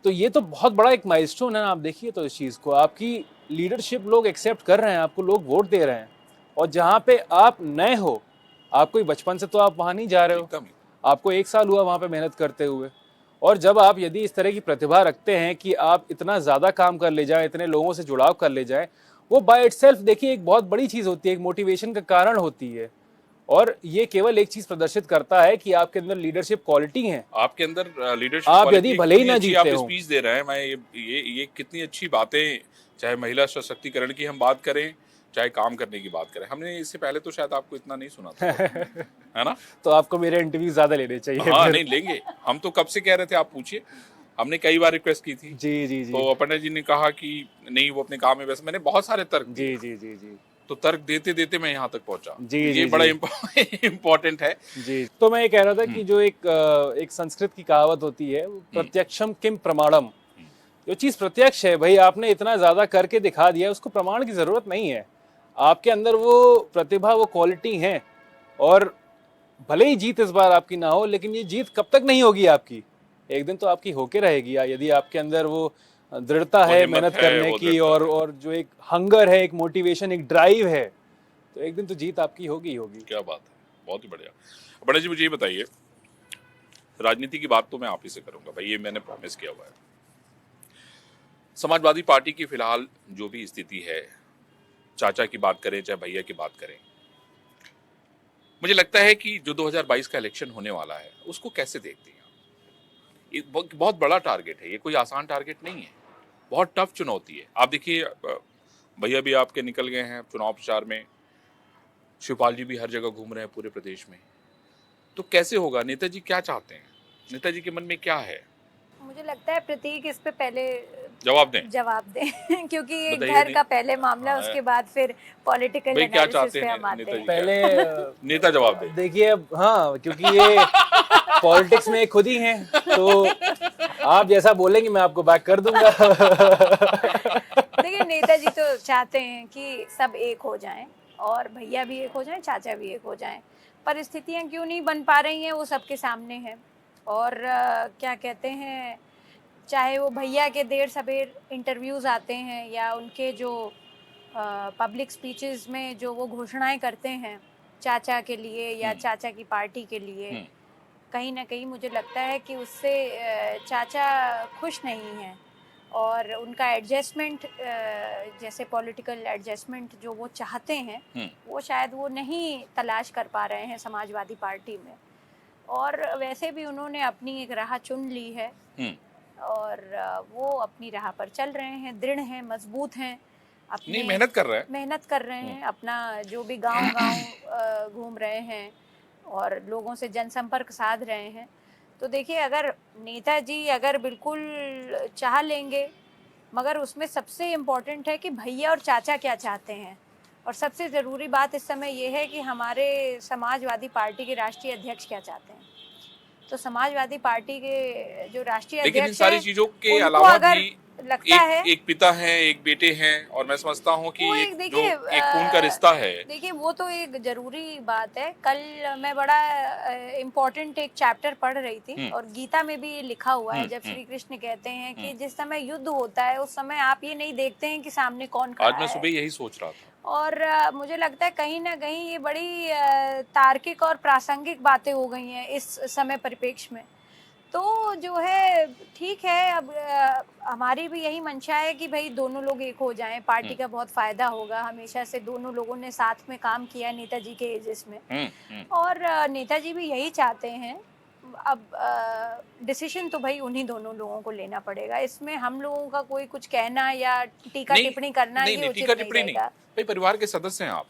C: तो ये तो बहुत बड़ा एक माइलस्टोन है। आप देखिए तो इस चीज को, आपकी लीडरशिप लोग एक्सेप्ट कर रहे हैं, आपको लोग वोट दे रहे हैं। और जहाँ पे आप नए हो, आप कोई बचपन से तो आप वहां नहीं जा रहे हो,
A: एकदम ही।
C: आपको 1 साल हुआ वहां पे मेहनत करते हुए। और जब आप यदि इस तरह की प्रतिभा रखते हैं कि आप इतना ज्यादा काम कर ले जाएं, इतने लोगों से जुड़ाव कर ले जाएं, वो बाय इटसेल्फ देखिए एक बहुत बड़ी चीज होती है, एक मोटिवेशन का कारण होती है। और ये केवल एक चीज प्रदर्शित करता है कि आपके अंदर लीडरशिप क्वालिटी है।
A: आपके अंदर लीडरशिप
C: आप
A: क्वालिटी,
C: यदि भले ही
A: कितनी
C: ना
A: अच्छी
C: जीतते
A: आप
C: हो।
A: स्पीच दे रहे हैं। मैं ये कितनी अच्छी बातें, चाहे महिला सशक्तिकरण की हम बात करें, चाहे काम करने की बात करें, हमने इससे पहले तो शायद आपको इतना नहीं सुना था, है ना?
C: तो आपको मेरे इंटरव्यू ज्यादा लेने चाहिए।
A: हाँ नहीं लेंगे, हम तो कब से कह रहे थे, आप पूछिए। हमने कई बार रिक्वेस्ट की थी।
C: जी जी जी
A: तो अपर्णा जी ने कहा कि नहीं वो अपने काम में व्यस्त। मैंने बहुत सारे तर्क दिए।
C: जी जी जी जी
A: तो तर्क देते देते मैं यहाँ तक पहुंचा।
C: जी,
A: ये
C: जी,
A: बड़ा
C: जी।
A: इम्पोर्टेंट है।
C: जी। तो मैं ये कह रहा था कि जो एक संस्कृत की कहावत होती है, वो प्रत्यक्षम किम प्रमाणम। जो चीज प्रत्यक्ष है, भाई आपने इतना ज्यादा करके दिखा दिया, उसको प्रमाण की जरूरत नहीं है। आपके अंदर वो प्रतिभा, वो क्वालिटी है। और भले ही जीत इस बार आपकी ना हो, लेकिन ये जीत कब तक नहीं होगी आपकी, एक दिन तो आपकी होके रहेगी। यदि आपके अंदर वो दृढ़ता है
A: हिम्मत
C: मेहनत
A: है,
C: करने
A: वो
C: की,
A: दृढ़ता
C: और जो एक हंगर है, एक मोटिवेशन, एक ड्राइव है, तो एक दिन तो जीत आपकी होगी ही होगी।
A: क्या बात है, बहुत ही बढ़िया। अपर्णा जी मुझे ये बताइए, राजनीति की बात तो मैं आप ही से करूंगा भाई, ये मैंने प्रॉमिस किया हुआ है। समाजवादी पार्टी की फिलहाल जो भी स्थिति है, चाचा की बात करें चाहे भैया की बात करें, मुझे लगता है कि जो 2022 का इलेक्शन होने वाला है उसको कैसे देखते हैं आप? ये बहुत बड़ा टारगेट है, ये कोई आसान टारगेट नहीं है, बहुत टफ चुनौती है। आप देखिए भैया भी आपके निकल गए हैं चुनाव प्रचार में, शिवपाल जी भी हर जगह घूम रहे हैं पूरे प्रदेश में। तो कैसे होगा? नेताजी क्या चाहते हैं? नेताजी के मन में क्या है?
B: मुझे लगता है प्रतीक इस पे पहले
A: जवाब दें।
B: जवाब दें क्योंकि ये
A: बताइए
B: घर
A: नहीं।
B: का पहले मामला,
A: हाँ,
B: उसके बाद फिर पॉलिटिकल
A: भाई क्या
B: एनालिसिस
A: चाहते
B: पे
A: हैं
B: हम आते
A: नेताजी?
B: हैं।
C: पहले
A: नेता जवाब दे।
C: देखिए, अब हाँ, क्योंकि ये पॉलिटिक्स में खुद ही हैं, तो आप जैसा बोलेंगे मैं आपको बैक कर दूंगा।
B: देखिए नेताजी तो चाहते हैं कि सब एक हो जाएं, और भैया भी एक हो जाएं, चाचा भी एक हो जाएं। परिस्थितियां क्यों नहीं बन पा रही हैं वो सबके सामने है। और क्या कहते हैं, चाहे वो भैया के देर सबेर इंटरव्यूज़ आते हैं या उनके जो पब्लिक स्पीचेस में जो वो घोषणाएं करते हैं चाचा के लिए या चाचा की पार्टी के लिए, कहीं ना कहीं मुझे लगता है कि उससे चाचा खुश नहीं हैं। और उनका एडजस्टमेंट, जैसे पॉलिटिकल एडजस्टमेंट जो वो चाहते हैं, वो शायद वो नहीं तलाश कर पा रहे हैं समाजवादी पार्टी में। और वैसे भी उन्होंने अपनी एक राह चुन ली है और वो अपनी राह पर चल रहे हैं, दृढ़ हैं, मजबूत हैं, अपनी
A: मेहनत कर रहे हैं,
B: मेहनत कर रहे हैं, अपना जो भी गांव घूम रहे हैं और लोगों से जनसंपर्क साध रहे हैं। तो देखिए, अगर नेताजी अगर बिल्कुल चाह लेंगे, मगर उसमें सबसे इम्पोर्टेंट है कि भैया और चाचा क्या चाहते हैं। और सबसे ज़रूरी बात इस समय ये है कि हमारे समाजवादी पार्टी के राष्ट्रीय अध्यक्ष क्या चाहते हैं। तो समाजवादी पार्टी के जो राष्ट्रीय
A: लेकिन इन
B: अध्यक्ष
A: सारी
B: हैं,
A: चीजों के
B: उनको
A: अलावा
B: अगर
A: भी
B: लगता है
A: एक पिता हैं, एक बेटे हैं, और मैं समझता हूँ कि
B: वो
A: एक जो
B: देखिए,
A: एक खून का रिश्ता है।
B: देखिए वो तो एक जरूरी बात है। कल मैं बड़ा इम्पोर्टेंट एक चैप्टर पढ़ रही थी और गीता में भी ये लिखा हुआ है, जब श्री कृष्ण कहते हैं कि जिस समय युद्ध होता है उस समय आप ये नहीं देखते हैं कि सामने कौन खड़ा है।
A: आज मैं सुबह यही सोच रहा था।
B: और मुझे लगता है कहीं ना कहीं ये बड़ी तार्किक और प्रासंगिक बातें हो गई हैं इस समय परिप्रेक्ष्य में। तो जो है ठीक है, अब हमारी भी यही मंशा है कि भाई दोनों लोग एक हो जाएं, पार्टी का बहुत फायदा होगा। हमेशा से दोनों लोगों ने साथ में काम किया नेताजी के एजेस में, और नेताजी भी यही चाहते हैं। अब डिसीजन तो भाई उन्हीं दोनों लोगों को लेना पड़ेगा, इसमें हम लोगों का कोई कुछ कहना या टीका टिप्पणी करना
A: नहीं,
B: ये
A: टीका
B: उचित
A: टिप्पणी
B: नहीं
A: नहीं।
B: रहेगा।
A: भाई परिवार के सदस्य हैं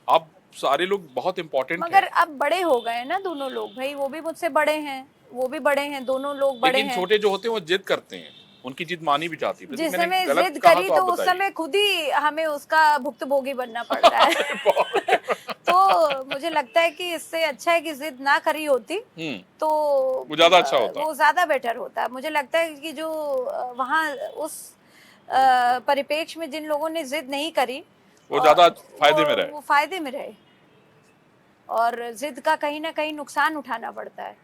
A: आप सारे लोग बहुत इंपॉर्टेंट हैं।
B: मगर अब बड़े हो गए ना दोनों लोग, भाई वो भी मुझसे बड़े हैं, वो भी बड़े हैं, दोनों लोग बड़े
A: लेकिन
B: हैं।
A: छोटे जो होते हैं वो जिद करते हैं उनकी जिद मानी भी जाती है।
B: जिस
A: मैंने
B: समय
A: गलत
B: जिद
A: कहा
B: करी
A: तो
B: तो
A: आप
B: उस
A: बताइए।
B: समय खुद ही हमें उसका भुक्तभोगी बनना पड़ता है। तो मुझे लगता है कि इससे अच्छा है कि जिद ना करी होती तो
A: वो ज्यादा अच्छा होता।
B: वो ज्यादा बेटर होता। मुझे लगता है कि जो वहाँ उस परिप्रेक्ष्य में जिन लोगों ने जिद नहीं करी
A: वो ज्यादा फायदे में रहे।
B: वो फायदे में रहे, और जिद का कहीं ना कहीं नुकसान उठाना पड़ता है।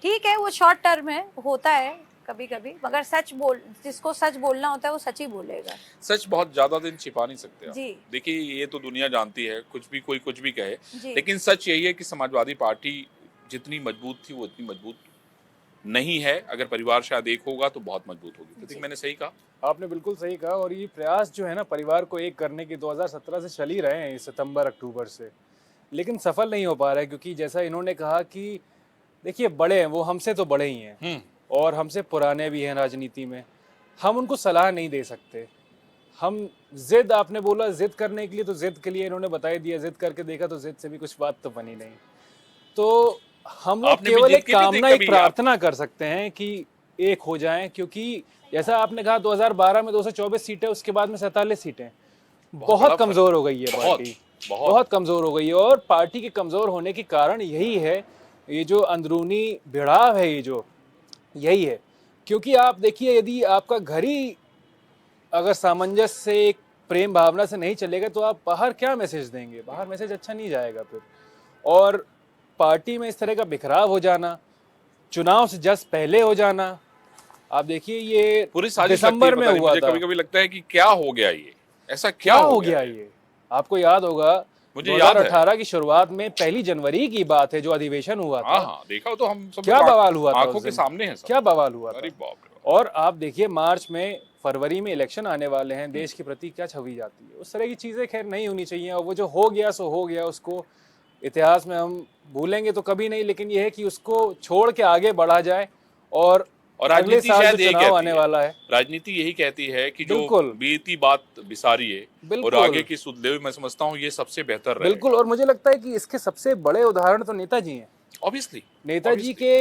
B: ठीक है, वो शॉर्ट टर्म है, होता है कभी कभी, मगर जिसको सच बोलना होता है वो सच ही बोलेगा।
A: सच बहुत ज्यादा दिन छिपा नहीं सकते आप।
B: जी।
A: देखिए ये तो दुनिया जानती है, कुछ भी कोई कुछ भी कहे,
B: जी।
A: लेकिन सच यही है कि समाजवादी पार्टी जितनी मजबूत थी वो इतनी मजबूत नहीं है। अगर परिवार शायद एक होगा तो बहुत मजबूत होगी। प्रतीक, मैंने सही कहा?
C: आपने बिल्कुल सही कहा। और ये प्रयास जो है ना परिवार को एक करने की 2017 से चल ही रहे हैं, सितंबर अक्टूबर से, लेकिन सफल नहीं हो पा रहा है। क्योंकि जैसा इन्होंने कहा कि देखिए बड़े हैं वो, हमसे तो बड़े ही हैं और हमसे पुराने भी हैं राजनीति में, हम उनको सलाह नहीं दे सकते। हम जिद, आपने बोला जिद करने के लिए, तो जिद के लिए इन्होंने बता ही दिया, जिद करके देखा तो जिद से भी कुछ बात तो बनी नहीं। तो हम लोग
A: आपने भी
C: केवल
A: जिद
C: एक
A: की थी
C: कामना,
A: कभी
C: एक प्रार्थना कर सकते हैं कि एक हो जाएं। क्योंकि जैसा आपने कहा 2012 में 224 सीटें, उसके बाद में 47 सीटें,
A: बहुत बड़ा
C: बहुत
A: फर्क।
C: कमजोर हो गई है
A: बहुत
C: पार्टी,
A: बहुत
C: बहुत कमजोर हो गई है। और पार्टी के कमजोर होने के कारण यही है, ये जो अंदरूनी भिड़ाव है, ये जो यही है। क्योंकि आप देखिए, यदि आपका घर ही अगर सामंजस्य से, एक प्रेम भावना से नहीं चलेगा, तो आप बाहर क्या मैसेज देंगे? बाहर मैसेज अच्छा नहीं जाएगा फिर। और पार्टी में इस तरह का बिखराव हो जाना, चुनाव से जस्ट पहले हो जाना, आप देखिए ये
A: पूरी साजिश लगती है।
C: दिसंबर में
A: पता नहीं,
C: हुआ
A: मुझे
C: था।
A: कभी कभी लगता है कि क्या हो गया ये, ऐसा
C: क्या हो गया ये? आपको याद होगा
A: मुझे याद है।
C: 2018 की शुरुआत में 1 जनवरी की बात है, जो अधिवेशन हुआ
A: हाँ
C: था।
A: हाँ, देखा तो हम सब
C: क्या बवाल हुआ था
A: आंखों
C: उस
A: के
C: दिन?
A: सामने है सब।
C: क्या बवाल हुआ
A: अरे
C: था?
A: बाप रे बाप।
C: और आप देखिए मार्च में, फरवरी में इलेक्शन आने वाले हैं, देश के प्रति क्या छवि जाती है। उस तरह की चीजें खैर नहीं होनी चाहिए। और वो जो हो गया सो हो गया, उसको इतिहास में हम भूलेंगे तो कभी नहीं, लेकिन ये है कि उसको छोड़ के आगे बढ़ा जाए। और अगले
A: राजनीति
C: साल
A: शायद
C: जो
A: यही
C: चुनाव
A: कहती
C: आने
A: है,
C: वाला है,
A: राजनीति यही कहती है कि जो
C: बिल्कुल
A: बीती बात बिसारिए और
C: बिल्कुल
A: आगे की सुधले। मैं समझता हूँ ये सबसे बेहतर रहेगा।
C: बिल्कुल। और मुझे लगता है कि इसके सबसे बड़े उदाहरण तो नेताजी हैं।
A: ऑब्वियसली
C: नेताजी के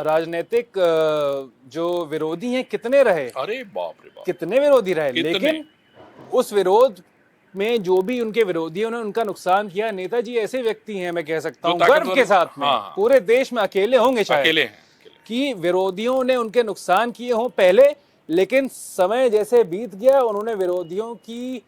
C: राजनीतिक जो विरोधी हैं कितने रहे,
A: अरे बाप रे बाप,
C: कितने विरोधी रहे,
A: कितने।
C: लेकिन उस विरोध में जो भी उनके विरोधियों ने उनका नुकसान किया, नेताजी ऐसे व्यक्ति हैं, मैं कह सकता
A: जो
C: हूँ गर्व
A: ताकतवर।
C: के साथ में,
A: हाँ,
C: पूरे देश में अकेले होंगे शायद
A: अकेले हैं, अकेले।
C: कि विरोधियों ने उनके नुकसान किए हों पहले, लेकिन समय जैसे बीत गया उन्होंने विरोधियों की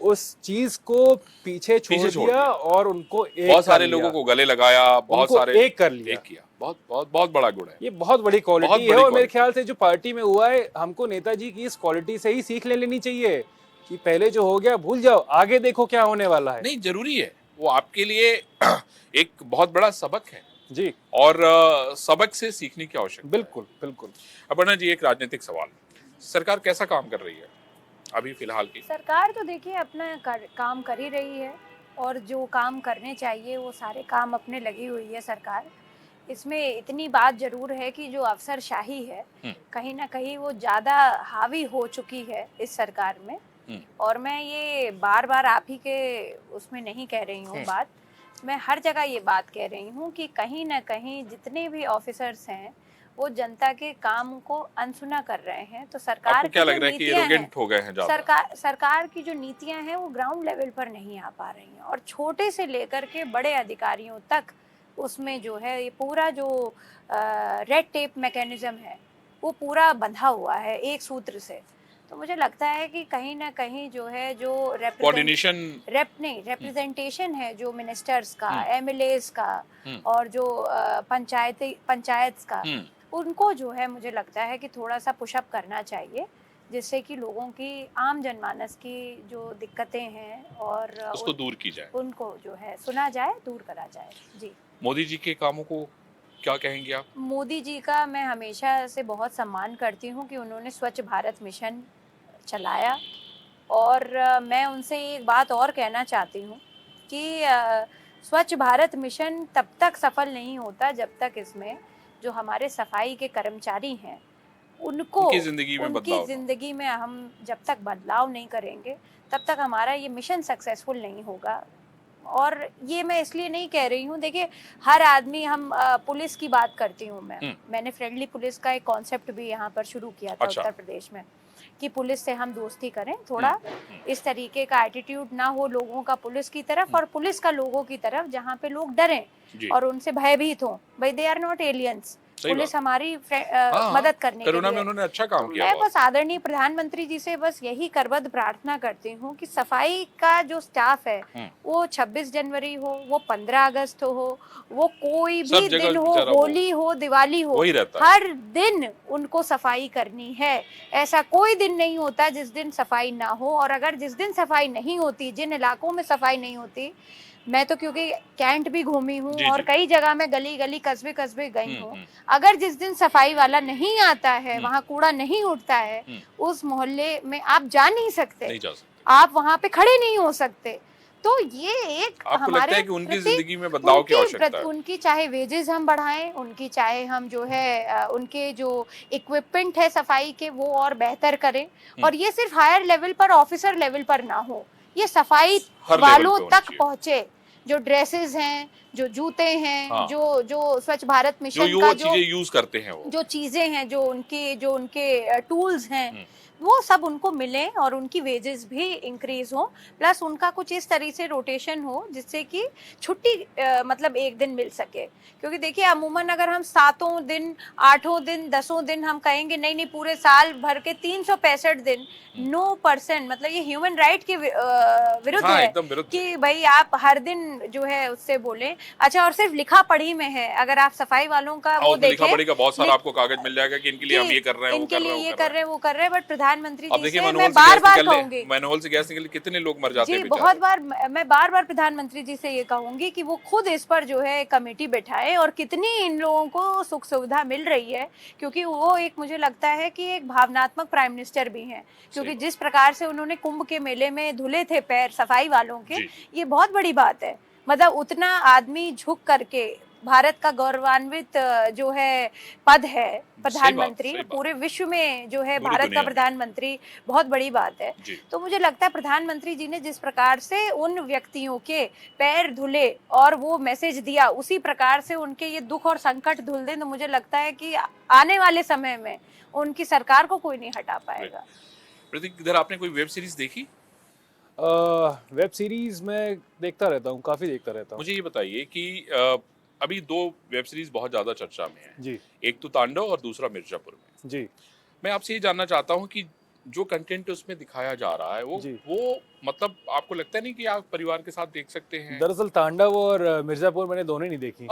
C: उस चीज को पीछे छोड़ दिया और उनको एक
A: बहुत
C: कर
A: सारे
C: लिया,
A: लोगों को गले लगाया, बहुत
C: उनको
A: सारे
C: एक कर लिया।
A: एक किया। बहुत बहुत बहुत बड़ा गुण है,
C: ये बहुत बड़ी
A: बहुत
C: क्वालिटी है।
A: बड़ी
C: और मेरे
A: quality।
C: ख्याल से जो पार्टी में हुआ है, हमको नेताजी की इस क्वालिटी से ही सीख ले लेनी चाहिए कि पहले जो हो गया भूल जाओ, आगे देखो क्या होने वाला है।
A: नहीं, जरूरी है वो आपके लिए एक बहुत बड़ा सबक है
C: जी
A: और सबक से सीखने की आवश्यकता है।
C: बिल्कुल बिल्कुल।
A: अपर्णा जी, एक राजनीतिक सवाल, सरकार कैसा काम कर रही है अभी फिलहाल की?
B: सरकार तो देखिए अपना काम कर ही रही है, और जो काम करने चाहिए वो सारे काम अपने लगी हुई है सरकार। इसमें इतनी बात जरूर है कि जो अफसरशाही है कहीं ना कहीं वो ज़्यादा हावी हो चुकी है इस सरकार में। और मैं ये बार बार आप ही के उसमें नहीं कह रही हूँ बात, मैं हर जगह ये बात कह रही हूँ कि कहीं ना कहीं जितने भी ऑफिसर्स हैं वो जनता के काम को अनसुना कर रहे हैं। तो सरकार
A: आपको क्या
B: की
A: लग
B: जो
A: रहा है कि
B: नीतियां हैं,
A: एरोगेंट हो गए हैं ज्यादा?
B: सरकार की जो नीतियां हैं वो ग्राउंड लेवल पर नहीं आ पा रही हैं, और छोटे से लेकर के बड़े अधिकारियों तक उसमें जो है ये पूरा जो रेड टेप मैकेनिज्म है वो पूरा बंधा हुआ है एक सूत्र से। तो मुझे लगता है कि कहीं ना कहीं जो है जो
A: कोऑर्डिनेशन
B: रेप्रेजेंटेशन है जो मिनिस्टर्स का, एमएलएस का और जो पंचायत का, उनको जो है मुझे लगता है कि थोड़ा सा पुशअप करना चाहिए, जिससे कि लोगों की, आम जनमानस की जो दिक्कतें हैं और
A: उसको दूर की जाए,
B: उनको जो है सुना जाए, दूर करा जाए। जी।
A: मोदी जी के कामों को क्या कहेंगे आप?
B: मोदी जी का मैं हमेशा से बहुत सम्मान करती हूँ कि उन्होंने स्वच्छ भारत मिशन चलाया, और मैं उनसे एक बात और कहना चाहती हूँ कि स्वच्छ भारत मिशन तब तक सफल नहीं होता जब तक इसमें जो हमारे सफाई के कर्मचारी हैं उनकी जिंदगी में हम जब तक बदलाव नहीं करेंगे तब तक हमारा ये मिशन सक्सेसफुल नहीं होगा। और ये मैं इसलिए नहीं कह रही हूँ, देखिए हर आदमी, हम पुलिस की बात करती हूँ मैंने फ्रेंडली पुलिस का एक कॉन्सेप्ट भी यहाँ पर शुरू किया था उत्तर प्रदेश में, कि पुलिस से हम दोस्ती करें, थोड़ा इस तरीके का एटीट्यूड ना हो लोगों का पुलिस की तरफ, और पुलिस का लोगों की तरफ, जहाँ पे लोग डरें और उनसे भयभीत हों। भाई they are not aliens, police हमारी मदद करने के
A: कोरोना में
B: लिए।
A: उन्होंने अच्छा काम किया।
B: मैं बस आदरणीय प्रधानमंत्री जी से बस यही करबद्ध प्रार्थना करती हूँ कि सफाई का जो स्टाफ है, वो 26 जनवरी हो, वो 15 अगस्त हो, वो कोई भी दिन हो, होली हो, दिवाली हो, हर दिन उनको सफाई करनी है। ऐसा कोई दिन नहीं होता जिस दिन सफाई ना हो, और अगर जिस दिन सफाई नहीं होती, जिन इलाकों में सफाई नहीं होती, मैं तो क्योंकि कैंट भी घूमी हूँ और कई जगह में गली गली कस्बे कस्बे गई हूँ, अगर जिस दिन सफाई वाला नहीं आता है, वहाँ कूड़ा नहीं उठता है, उस मोहल्ले में आप जा नहीं सकते, आप वहाँ पे खड़े नहीं हो सकते। तो ये एक हमारे है कि
A: उनकी जिंदगी में बदलाव की आवश्यकता है।
B: उनकी चाहे वेजेस हम बढ़ाएं, उनकी चाहे हम जो है उनके जो इक्विपमेंट है सफाई के वो और बेहतर करें, और ये सिर्फ हायर लेवल पर, ऑफिसर लेवल पर ना हो, ये सफाई वालों तक पहुंचे। जो ड्रेसेस हैं, जो जूते हैं, जो स्वच्छ भारत मिशन का जो
A: चीजें यूज करते हैं, वो
B: जो चीजें हैं, जो उनके टूल्स हैं, वो सब उनको मिले और उनकी वेजेस भी इंक्रीज हो, प्लस उनका कुछ इस तरह से रोटेशन हो जिससे कि छुट्टी मतलब एक दिन मिल सके। क्योंकि देखिए अमूमन अगर हम 7 दिन, 8 दिन, 10 दिन हम कहेंगे नहीं पूरे साल भर के 365 दिन, नो परसेंट, मतलब ये ह्यूमन राइट के विरुद्ध है कि भाई आप हर दिन जो है उससे बोलें। अच्छा, और सिर्फ लिखा पढ़ी में है, अगर आप सफाई वालों का वो देखें,
A: लिखा पढ़ी का बहुत सारा आपको कागज मिल जाएगा कि इनके लिए हम ये कर रहे हैं,
B: इनके लिए ये कर रहे हैं, वो कर रहे हैं, बट प्रधानमंत्री जी से
A: मैं बार-बार कहूंगी, मैनहोल से गैस निकले कितने लोग मर जाते हैं,
B: बहुत बार मैं बार-बार प्रधानमंत्री जी से ये कहूंगी कि वो खुद इस पर जो है कमेटी बैठाएं, और कितनी इन लोगों को सुख सुविधा मिल रही है, क्योंकि वो एक, मुझे लगता है कि एक भावनात्मक प्राइम मिनिस्टर भी हैं, क्योंकि जिस प्रकार से उन्होंने कुंभ के मेले में धुले थे पैर सफाई वालों के, ये बहुत बड़ी बात है। मतलब उतना आदमी झुक करके, भारत का गौरवान्वित जो है पद है प्रधानमंत्री, पूरे विश्व में जो है भारत का प्रधानमंत्री, बहुत बड़ी बात है। तो मुझे लगता है प्रधानमंत्री जी ने जिस प्रकार से उन व्यक्तियों के पैर धुले और वो मैसेज दिया, उसी प्रकार से उनके ये दुख और संकट धुल दें, तो मुझे लगता है कि आने वाले समय में उनकी सरकार को कोई नहीं हटा पाएगा।
A: प्रतीक, इधर आपने कोई वेब सीरीज देखी?
C: वेब सीरीज मैं देखता रहता हूँ, काफी देखता रहता हूँ।
A: मुझे ये बताइए कि अभी 2 वेब सीरीज बहुत ज्यादा चर्चा में है
C: जी,
A: एक तो तांडव और दूसरा मिर्जापुर में
C: जी।
A: मैं आपसे ये जानना चाहता हूँ कि जो कंटेंट उसमें दिखाया जा रहा है वो मतलब आपको लगता है नहीं कि आप परिवार के साथ देख सकते हैं?
C: दरअसल तांडव और मिर्जापुर मैंने दोनों नहीं देखी।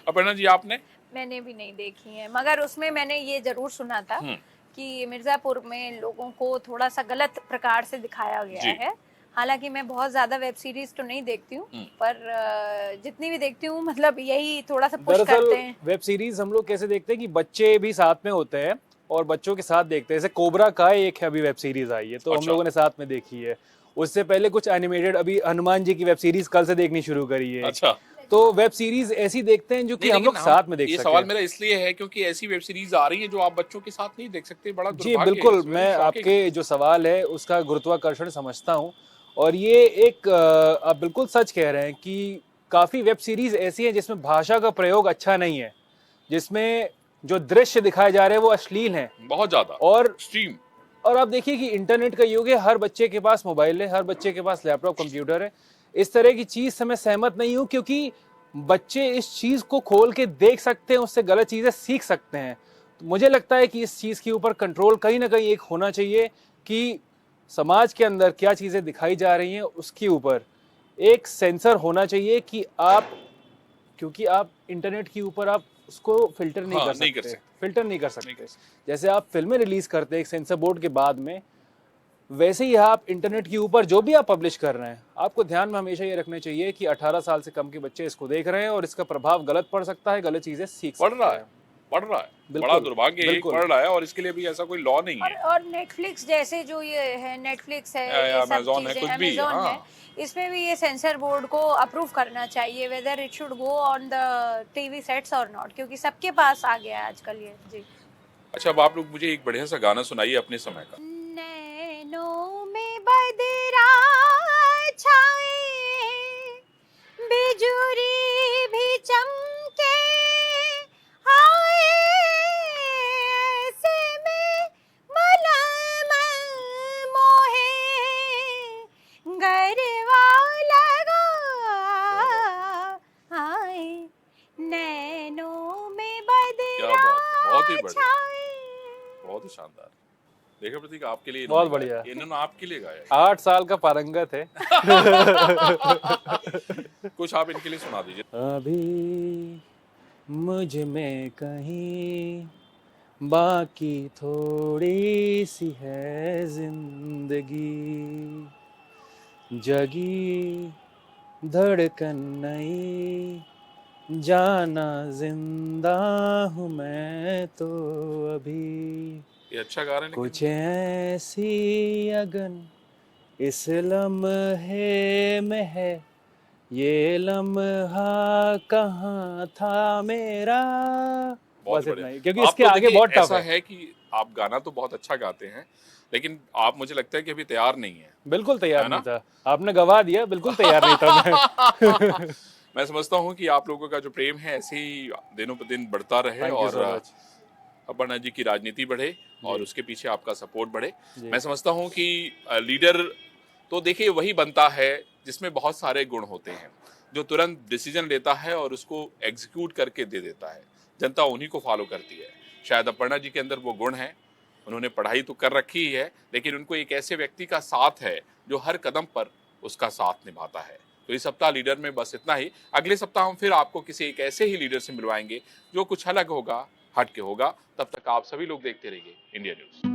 A: अपर्णा जी, आपने?
B: मैंने भी नहीं देखी है, मगर उसमें मैंने ये जरूर सुना था कि मिर्जापुर में लोगों को थोड़ा सा गलत प्रकार से दिखाया गया है। हालांकि मैं बहुत ज्यादा वेब सीरीज तो नहीं देखती हूँ, पर जितनी भी देखती हूँ मतलब यही थोड़ा सा पुश करते हैं।
C: वेब सीरीज हम लोग कैसे देखते हैं कि बच्चे भी साथ में होते हैं और बच्चों के साथ देखते हैं। जैसे कोबरा काय एक है, अभी वेब सीरीज आई है, तो हम लोगों ने साथ में देखी है। उससे पहले कुछ एनिमेटेड, अभी हनुमान जी की वेब सीरीज कल से देखनी शुरू करी है।
A: अच्छा,
C: तो वेब सीरीज ऐसी देखते हैं जो कि हम लोग साथ में देख सकते हैं।
A: ये सवाल मेरा इसलिए है क्योंकि ऐसी वेब सीरीज आ रही है जो आप बच्चों के साथ नहीं देख सकते। बड़ा
C: जी बिल्कुल, मैं आपके जो सवाल है उसका गुरुत्वाकर्षण समझता हूँ, और ये एक आप बिल्कुल सच कह रहे हैं कि काफी वेब सीरीज ऐसी हैं जिसमें भाषा का प्रयोग अच्छा नहीं है, जिसमें जो दृश्य दिखाए जा रहे हैं वो अश्लील हैं
A: बहुत ज्यादा,
C: और
A: एक्सट्रीम।
C: और आप देखिए कि इंटरनेट का युग है, हर बच्चे के पास मोबाइल है, हर बच्चे के पास लैपटॉप कंप्यूटर है। इस तरह की चीज से मैं सहमत नहीं हूँ, क्योंकि बच्चे इस चीज को खोल के देख सकते हैं, उससे गलत चीजें सीख सकते हैं। तो मुझे लगता है कि इस चीज के ऊपर कंट्रोल कहीं ना कहीं एक होना चाहिए कि समाज के अंदर क्या चीजें दिखाई जा रही हैं उसके ऊपर एक सेंसर होना चाहिए कि आप, क्योंकि आप इंटरनेट के ऊपर आप उसको फिल्टर नहीं कर सकते, फिल्टर नहीं कर सकते। जैसे आप फिल्में रिलीज करते हैं एक सेंसर बोर्ड के बाद में, वैसे ही आप इंटरनेट के ऊपर जो भी आप पब्लिश कर रहे हैं, आपको ध्यान में हमेशा ये रखना चाहिए कि 18 साल से कम के बच्चे इसको देख रहे हैं और इसका प्रभाव गलत पड़ सकता है, गलत चीजें सीख सकते हैं।
A: पढ़ रहा है, बड़ा दुर्भाग्य है, पढ़ रहा है, और इसके लिए भी ऐसा कोई लॉ नहीं है।
B: और नेटफ्लिक्स जैसे जो ये है, नेटफ्लिक्स है,
A: अमेज़न है, कुछ भी
B: है, इसमें भी ये सेंसर बोर्ड को अप्रूव करना चाहिए whether it should go on the TV sets और नॉट, क्योंकि सबके पास आ गया है आजकल ये। जी
A: अच्छा, अब आप लोग मुझे एक बढ़िया सा गाना सुनाइए अपने समय का।
B: नैनों में बदरा छाए, बिजुरी भी चमके, हाय ऐसे में मलम मोहे, गरवा लगा आए, नैनों में
A: क्या बात है, बहुत ही
B: बदरा
A: बढ़िया,
B: छाए।
A: बहुत ही शानदार। देखो प्रतीक, आपके लिए
C: बहुत
A: इन्होंने
C: बढ़िया।
A: गाया। इन्होंने आपके लिए गाया है।
C: 8 साल का पारंगत है।
A: कुछ आप इनके लिए सुना दीजिए।
C: अभी मुझ में कहीं बाकी थोड़ी सी है जिंदगी, जगी धड़कन नई, जाना जिंदा हूँ मैं तो अभी,
A: ये अच्छा गा रहे हैं
C: कुछ
A: लेकिन
C: ऐसी अगन इस लम्हे में है, ये लम्हा कहाँ था मेरा।
A: बहुत
C: बस इतना
A: बढ़िया।
C: ही, क्योंकि
A: आप
C: इसके
A: तो
C: आगे
A: देखिए,
C: बहुत टफ
A: ऐसा
C: है।
A: है कि आप गाना तो बहुत अच्छा गाते हैं, लेकिन आप मुझे लगता है कि अभी तैयार नहीं है।
C: बिल्कुल तैयार
A: है ना?
C: नहीं था, आपने गवा दिया, बिल्कुल तैयार नहीं था मैं।
A: मैं समझता हूँ कि आप लोगों का जो प्रेम है ऐसे ही दिनों पर दिन बढ़ता रहे
C: थैंक यू
A: और
C: सो मच।
A: अपर्णा जी की राजनीति बढ़े और
C: जी।
A: उसके पीछे आपका सपोर्ट बढ़े।
C: जी।
A: मैं समझता हूँ कि लीडर तो देखिए वही बनता है जिसमें बहुत सारे गुण होते हैं, जो तुरंत डिसीजन लेता है और उसको एग्जीक्यूट करके दे देता है। जनता उन्हीं को फॉलो करती है। शायद अपर्णा जी के अंदर वो गुण है। उन्होंने पढ़ाई तो कर रखी ही है, लेकिन उनको एक ऐसे व्यक्ति का साथ है जो हर कदम पर उसका साथ निभाता है। तो इस सप्ताह लीडर में बस इतना ही। अगले सप्ताह हम फिर आपको किसी एक ऐसे ही लीडर से मिलवाएंगे जो कुछ अलग होगा, हट के होगा। तब तक आप सभी लोग देखते रहिए इंडिया न्यूज।